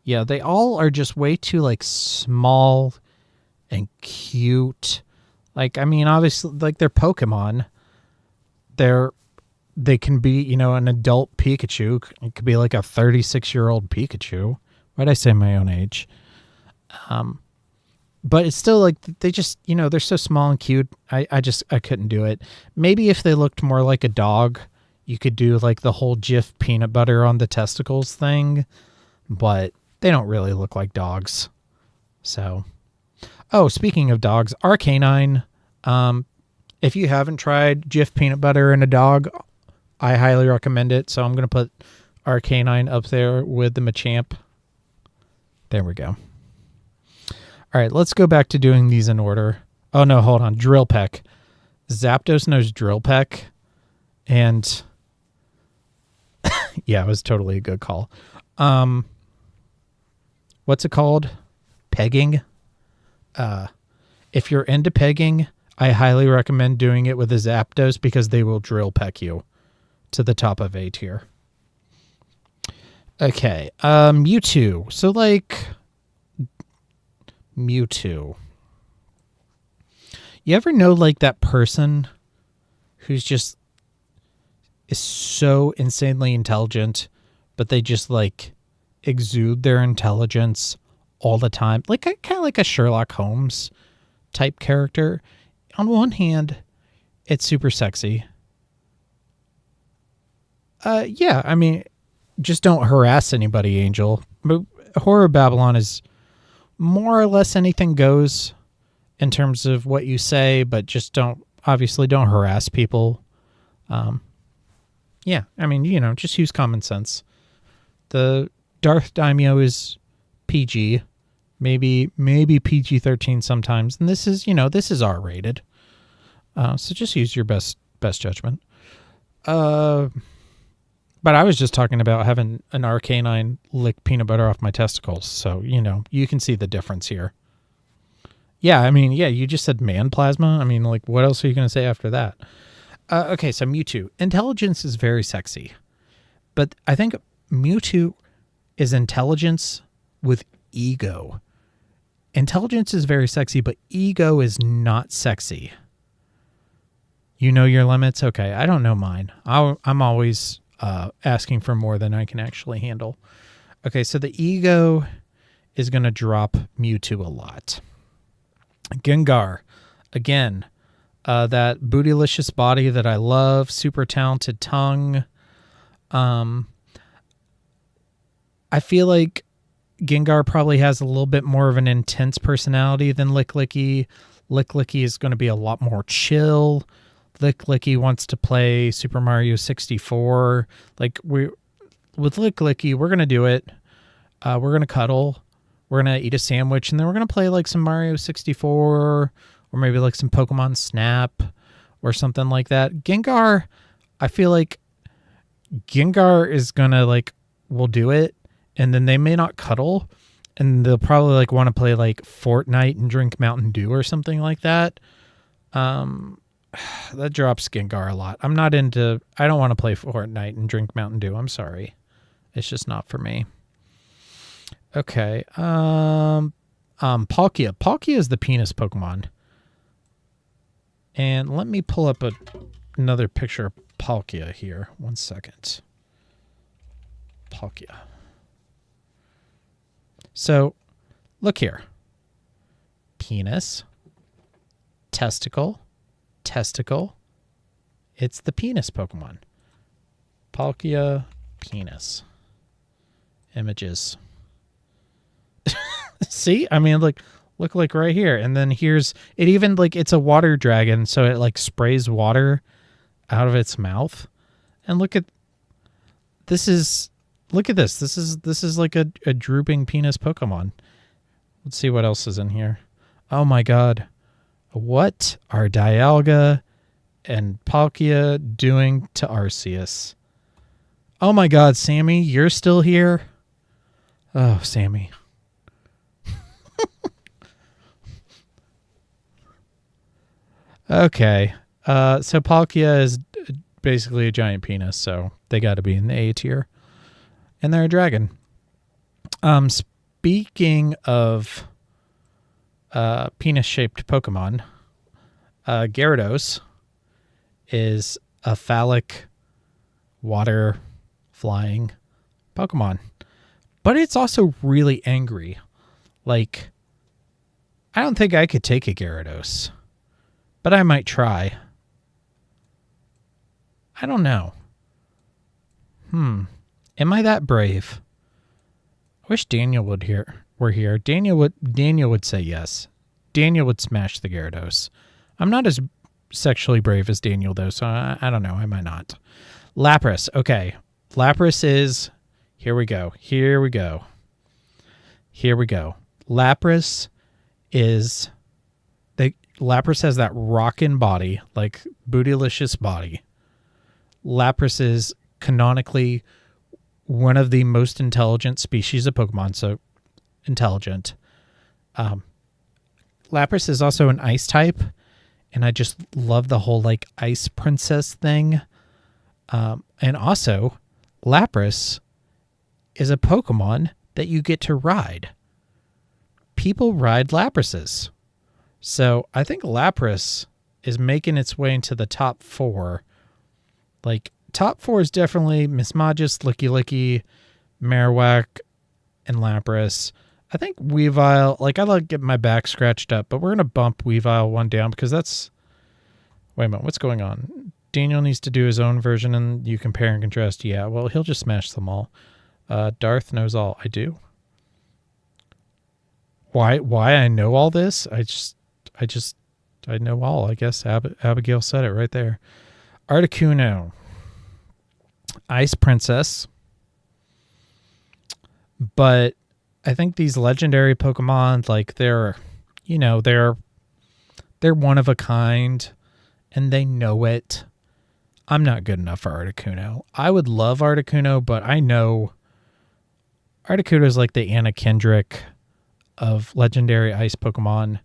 Yeah, they all are just way too like small and cute. Like, I mean, obviously, like, they're Pokemon. They can be, you know, an adult Pikachu. It could be like a 36-year-old Pikachu. Why'd I say my own age? But it's still like they just, you know, they're so small and cute. I couldn't do it. Maybe if they looked more like a dog, you could do like the whole Jif peanut butter on the testicles thing. But they don't really look like dogs. So, oh, speaking of dogs, Arcanine. If you haven't tried Jif peanut butter and a dog, I highly recommend it. So I'm going to put Arcanine up there with the Machamp. There we go. All right, let's go back to doing these in order. Oh, no, hold on. Drill Peck. Zapdos knows Drill Peck. And yeah, it was totally a good call. What's it called? Pegging. If you're into pegging, I highly recommend doing it with a Zapdos because they will Drill Peck you to the top of A tier. Okay, Mewtwo. So, like, Mewtwo. You ever know, like, that person who's just is so insanely intelligent, but they just, like, exude their intelligence all the time? Like, kind of like a Sherlock Holmes type character. On one hand, it's super sexy. Yeah, I mean, just don't harass anybody, Angel. But Horror Babylon is more or less anything goes in terms of what you say, but just don't harass people. Yeah, I mean, you know, just use common sense. The Darth Daimyo is PG, maybe PG-13 sometimes, and this is R-rated. So just use your best judgment. But I was just talking about having an Arcanine lick peanut butter off my testicles. So, you know, you can see the difference here. Yeah, I mean, yeah, you just said man plasma. I mean, like, what else are you going to say after that? Okay, so Mewtwo. Intelligence is very sexy. But I think Mewtwo is intelligence with ego. Intelligence is very sexy, but ego is not sexy. You know your limits? Okay, I don't know mine. I'm always asking for more than I can actually handle. Okay, so the ego is going to drop Mewtwo a lot. Gengar, again, that bootylicious body that I love, super talented tongue. I feel like Gengar probably has a little bit more of an intense personality than Licklicky. Licklicky is going to be a lot more chill. Licklicky wants to play Super Mario 64. Like, with Licklicky, we're going to do it. We're going to cuddle. We're going to eat a sandwich, and then we're going to play like some Mario 64 or maybe like some Pokemon Snap or something like that. Gengar, I feel like Gengar is going to like, we'll do it, and then they may not cuddle, and they'll probably like want to play like Fortnite and drink Mountain Dew or something like that. That drops Gengar a lot. I don't want to play Fortnite and drink Mountain Dew. I'm sorry. It's just not for me. Okay. Palkia. Palkia is the penis Pokemon. And let me pull up another picture of Palkia here. 1 second. Palkia. So, look here. Penis. Testicle. It's the penis Pokemon. Palkia penis. Images. See? I mean, look like right here. And then here's it, even like it's a water dragon, so it like sprays water out of its mouth. And look at this. This is like a drooping penis Pokemon. Let's see what else is in here. Oh my god. What are Dialga and Palkia doing to Arceus? Oh my god, Sammy, you're still here? Oh, Sammy. Okay. So Palkia is basically a giant penis, so they got to be in the A tier. And they're a dragon. Speaking of penis-shaped Pokemon, Gyarados is a phallic water-flying Pokemon. But it's also really angry. Like, I don't think I could take a Gyarados. But I might try. I don't know. Am I that brave? I wish Daniel were here. Daniel would say yes. Daniel would smash the Gyarados. I'm not as sexually brave as Daniel, though, so I don't know. I might not. Lapras. Okay. Lapras is... Here we go. Lapras is... Lapras has that rockin' body, like bootylicious body. Lapras is canonically one of the most intelligent species of Pokemon, so intelligent. Lapras is also an ice type, and I just love the whole like ice princess thing. And also, Lapras is a Pokemon that you get to ride. People ride Laprases. So I think Lapras is making its way into the top 4. Like, top 4 is definitely Mismagius, Licky Licky, Marowak, and Lapras. I think Weavile, like, I like getting my back scratched up, but we're going to bump Weavile one down because that's... Wait a minute, what's going on? Daniel needs to do his own version and you compare and contrast. Yeah, well, he'll just smash them all. Darth knows all. I do. Why I know all this? I know all, I guess. Abigail said it right there. Articuno. Ice Princess. But I think these legendary Pokemon, like, they're one of a kind, and they know it. I'm not good enough for Articuno. I would love Articuno, but I know Articuno is like the Anna Kendrick of legendary ice Pokemon.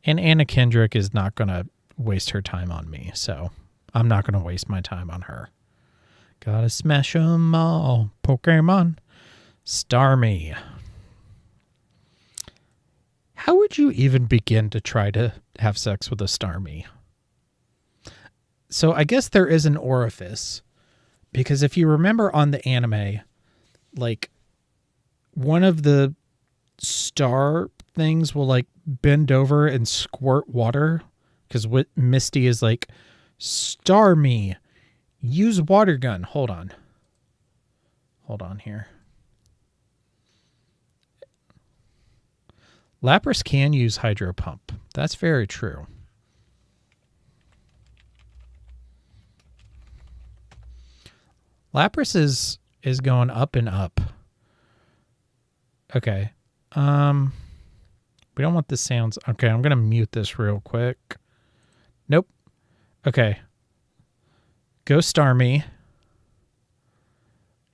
And Anna Kendrick is not going to waste her time on me, so I'm not going to waste my time on her. Gotta smash 'em all, Pokemon. Starmie. How would you even begin to try to have sex with a Starmie? So I guess there is an orifice, because if you remember on the anime, like, one of the star things will like bend over and squirt water, because what Misty is like, Starmie, use water gun. Hold on here. Lapras can use hydro pump. That's very true. Lapras is going up and up. Okay. We don't want the sounds. Okay, I'm going to mute this real quick. Nope. Okay. Go Starmie.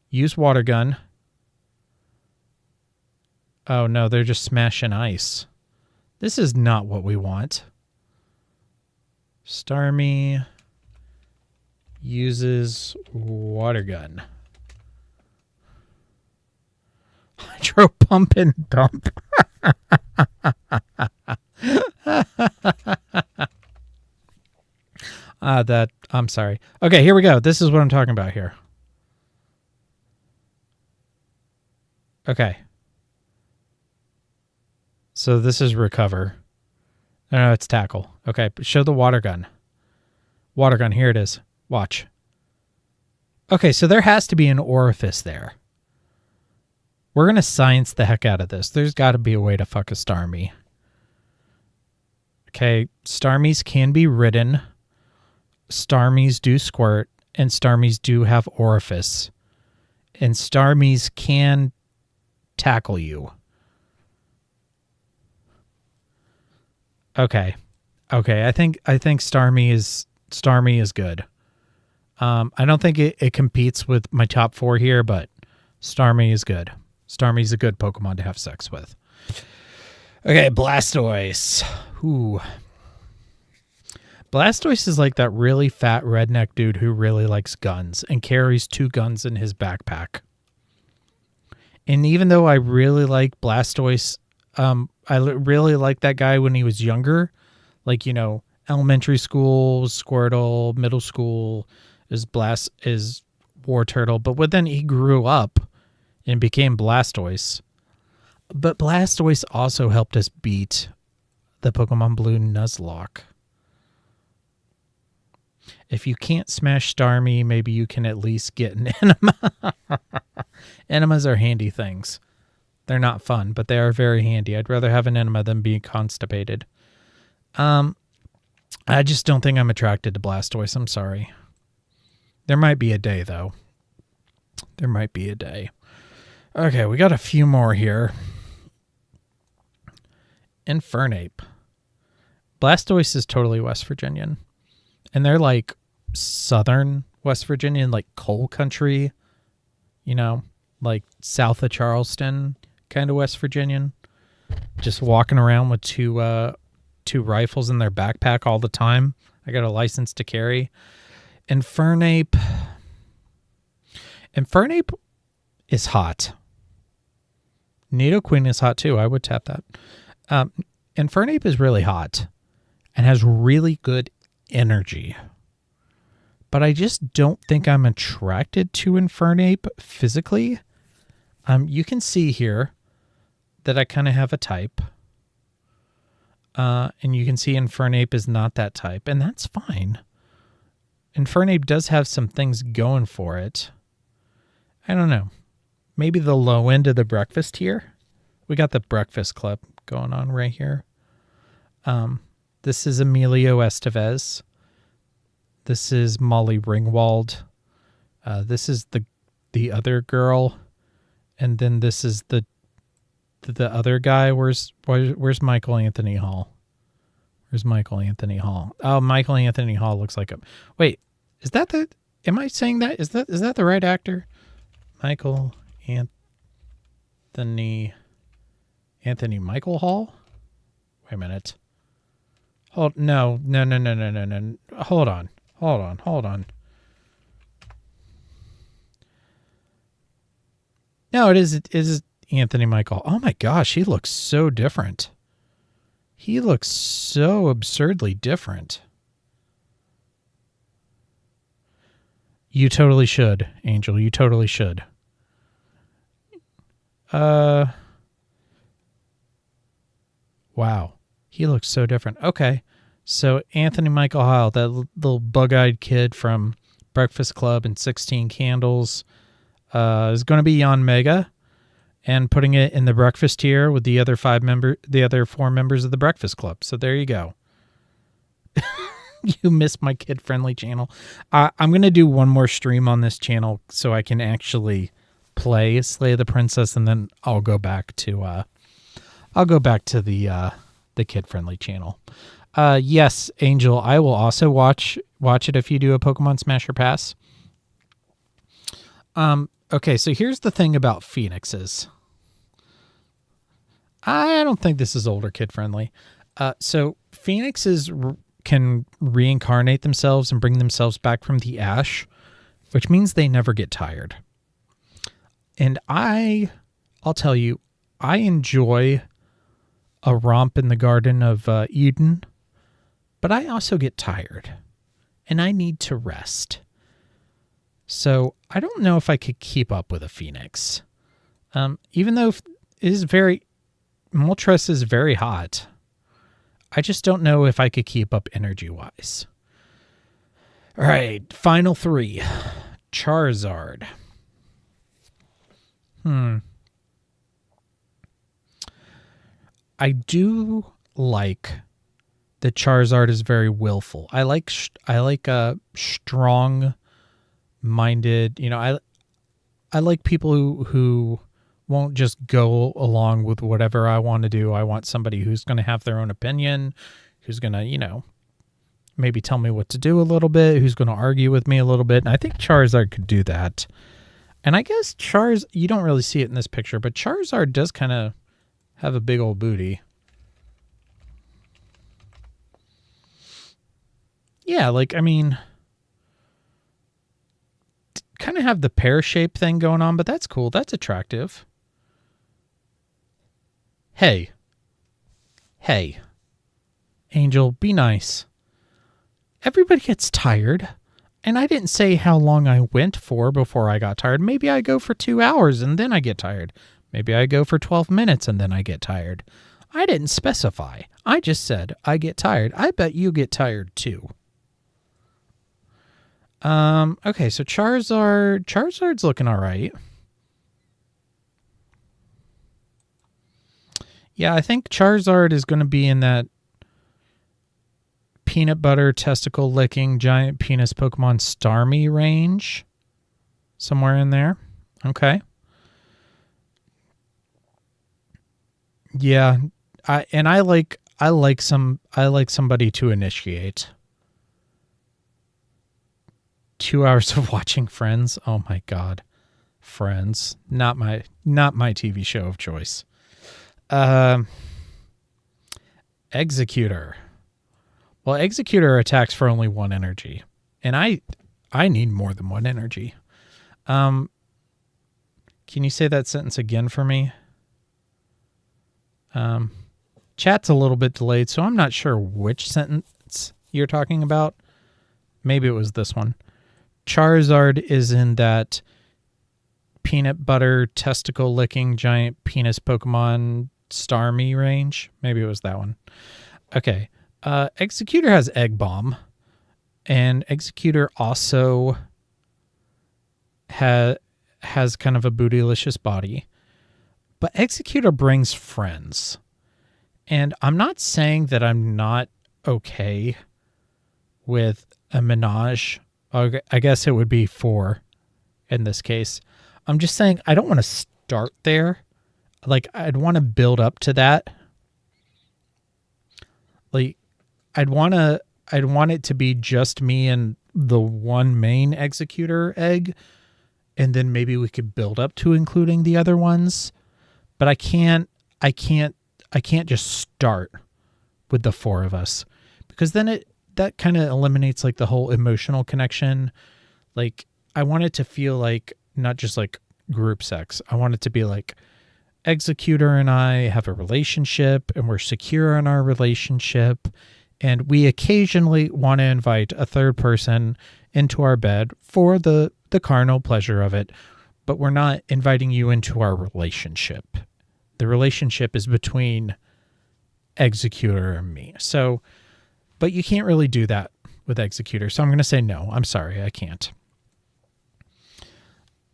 Use water gun. Oh no, they're just smashing ice. This is not what we want. Starmie uses water gun. Hydro pump and dump. I'm sorry. Okay, here we go. This is what I'm talking about here. Okay. So this is recover. No, it's tackle. Okay, show the water gun. Water gun, here it is. Watch. Okay, so there has to be an orifice there. We're going to science the heck out of this. There's got to be a way to fuck a Starmie. Okay, Starmies can be ridden. Starmies do squirt, and Starmies do have orifice, and Starmies can tackle you. Okay. I think Starmie is good. I don't think it competes with my top 4 here, but Starmie is good. Starmie's a good Pokemon to have sex with. Okay, Blastoise. Ooh. Blastoise is like that really fat redneck dude who really likes guns and carries 2 guns in his backpack. And even though I really like Blastoise, really liked that guy when he was younger. Like, elementary school, Squirtle, middle school is War Turtle. But then he grew up and became Blastoise. But Blastoise also helped us beat the Pokemon Blue Nuzlocke. If you can't smash Starmie, maybe you can at least get an Enema. Enemas are handy things. They're not fun, but they are very handy. I'd rather have an enema than be constipated. I just don't think I'm attracted to Blastoise. I'm sorry. There might be a day, though. There might be a day. Okay, we got a few more here. Infernape. Blastoise is totally West Virginian. And they're like southern West Virginian, like coal country, like south of Charleston kind of West Virginian. Just walking around with two rifles in their backpack all the time. I got a license to carry. Infernape is hot. Nidoqueen is hot too. I would tap that. Infernape is really hot and has really good energy. But I just don't think I'm attracted to Infernape physically. You can see here that I kind of have a type. And you can see Infernape is not that type, and that's fine. Infernape does have some things going for it. I don't know. Maybe the low end of the breakfast here. We got the breakfast club going on right here. This is Emilio Estevez. This is Molly Ringwald. This is the other girl, and then this is the other guy. Where's Michael Anthony Hall? Where's Michael Anthony Hall? Oh, Michael Anthony Hall looks like a... Wait, is that the... Am I saying that? Is that the right actor? Michael Anthony Michael Hall? Wait a minute. No. Hold on. No, it is Anthony Michael. Oh my gosh, he looks so different. He looks so absurdly different. You totally should, Angel. You totally should. Wow. He looks so different. Okay. So Anthony Michael Hall, that little bug-eyed kid from Breakfast Club and 16 Candles, is going to be Yon Mega and putting it in the breakfast tier with the other 4 members of the Breakfast Club. So there you go. You missed my kid-friendly channel. I'm going to do one more stream on this channel so I can actually play Slay the Princess, and then I'll go back to the kid-friendly channel. Yes, Angel, I will also watch it if you do a Pokemon Smasher Pass. Okay, so here's the thing about Phoenixes. I don't think this is older kid-friendly. So Phoenixes can reincarnate themselves and bring themselves back from the ash, which means they never get tired. And I'll tell you, I enjoy a romp in the Garden of Eden, but I also get tired, and I need to rest. So I don't know if I could keep up with a Phoenix. Even though Moltres is very hot, I just don't know if I could keep up energy-wise. All right, final 3. Charizard. I do like that Charizard is very willful. I like strong-minded. I like people who won't just go along with whatever I want to do. I want somebody who's going to have their own opinion, who's going to, maybe tell me what to do a little bit, who's going to argue with me a little bit. And I think Charizard could do that. And I guess you don't really see it in this picture, but Charizard does kind of have a big old booty. Yeah, kind of have the pear shape thing going on, but that's cool. That's attractive. Hey, Angel, be nice. Everybody gets tired, and I didn't say how long I went for before I got tired. Maybe I go for 2 hours and then I get tired. Maybe I go for 12 minutes and then I get tired. I didn't specify. I just said I get tired. I bet you get tired too. Okay, so Charizard's looking all right. Yeah, I think Charizard is going to be in that peanut butter testicle licking giant penis Pokemon Starmie range. Somewhere in there. Okay. Yeah, I like somebody to initiate. 2 hours of watching Friends. Oh my God. Friends. Not my TV show of choice. Executor. Well, Executor attacks for only 1 energy. And I need more than 1 energy. Can you say that sentence again for me? Chat's a little bit delayed, so I'm not sure which sentence you're talking about. Maybe it was this one. Charizard is in that peanut butter testicle licking giant penis Pokemon Starmie range. Maybe it was that one. Okay. Executor has Egg Bomb, and Executor also has kind of a bootylicious body. But Executor brings friends. And I'm not saying that I'm not okay with a menage. I guess it would be 4 in this case. I'm just saying I don't want to start there. I'd want to build up to that. I'd want it to be just me and the one main Executor egg, and then maybe we could build up to including the other ones. But I can't just start with the 4 of us, because then that kind of eliminates the whole emotional connection. I want it to feel like not just group sex. I want it to be Executor and I have a relationship and we're secure in our relationship, and we occasionally want to invite a third person into our bed for the carnal pleasure of it, but we're not inviting you into our relationship. The relationship is between Executor and me. So, but you can't really do that with Executor. So I'm going to say no. I'm sorry, I can't.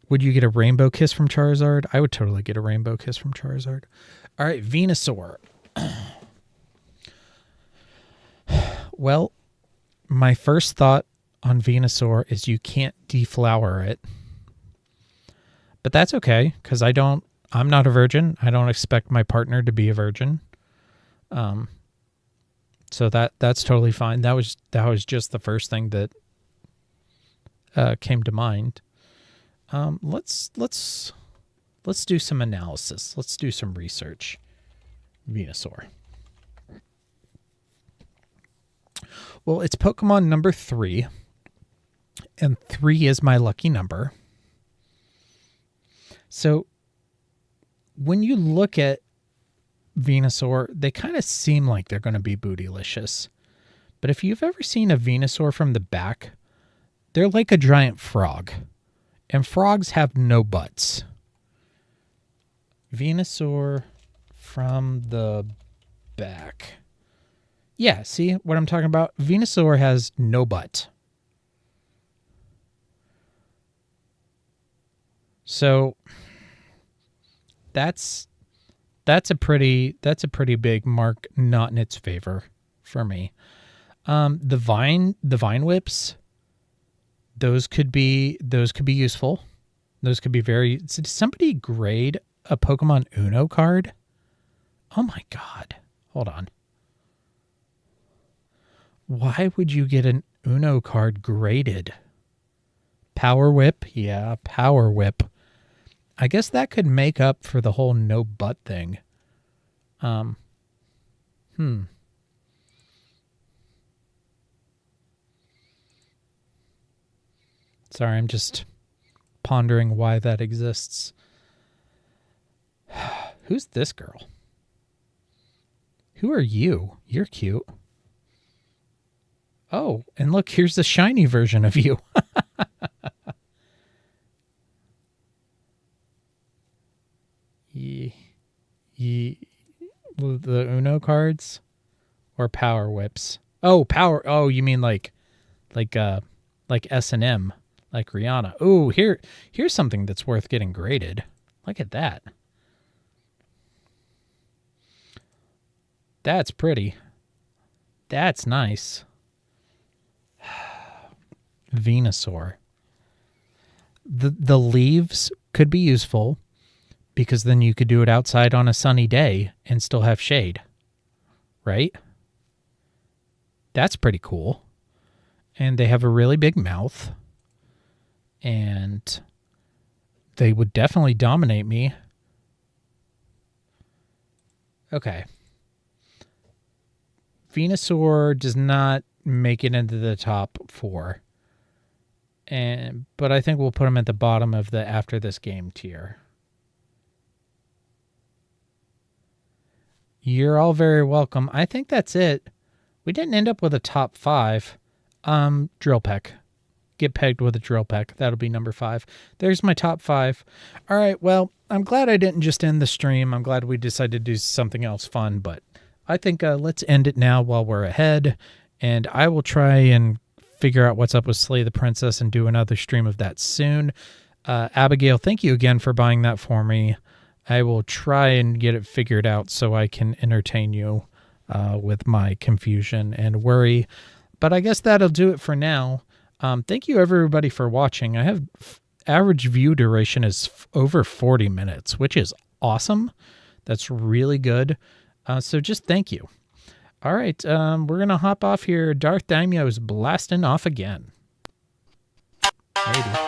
Would you get a rainbow kiss from Charizard? I would totally get a rainbow kiss from Charizard. All right, Venusaur. Well, my first thought on Venusaur is you can't deflower it. But that's okay, because I'm not a virgin. I don't expect my partner to be a virgin. So that's totally fine. That was just the first thing that came to mind. Let's do some analysis. Let's do some research. Venusaur. Well, it's Pokemon number 3, and 3 is my lucky number. So when you look at Venusaur, they kind of seem like they're going to be bootylicious. But if you've ever seen a Venusaur from the back, they're like a giant frog. And frogs have no butts. Venusaur from the back. Yeah, see what I'm talking about? Venusaur has no butt. So that's a pretty big mark not in its favor for me. The vine whips, those could be useful. Those could be very. Did somebody grade a Pokemon Uno card? Oh my god. Hold on. Why would you get an Uno card graded? Power Whip? Yeah, Power Whip. I guess that could make up for the whole no butt thing. Sorry, I'm just pondering why that exists. Who's this girl? Who are you? You're cute. Oh, and look, here's the shiny version of you. The Uno cards or Power Whips? Oh, Power. Oh, you mean like S&M, like Rihanna. Oh, here's something that's worth getting graded. Look at that. That's pretty. That's nice. Venusaur. The leaves could be useful because then you could do it outside on a sunny day and still have shade. Right? That's pretty cool. And they have a really big mouth. And they would definitely dominate me. Okay. Venusaur does not make it into the top 4. But I think we'll put him at the bottom of the after this game tier. You're all very welcome. I think that's it. We didn't end up with a top 5. Drill Peck. Get pegged with a Drill Peck. That'll be number 5. There's my top 5. All right, well, I'm glad I didn't just end the stream. I'm glad we decided to do something else fun, but I think let's end it now while we're ahead, and I will try and figure out what's up with Slay the Princess and do another stream of that soon. Abigail, thank you again for buying that for me. I will try and get it figured out so I can entertain you with my confusion and worry. But I guess that'll do it for now. Thank you, everybody, for watching. I have average view duration is over 40 minutes, which is awesome. That's really good. So just thank you. All right, we're going to hop off here. Darth Daimyo is blasting off again. Maybe.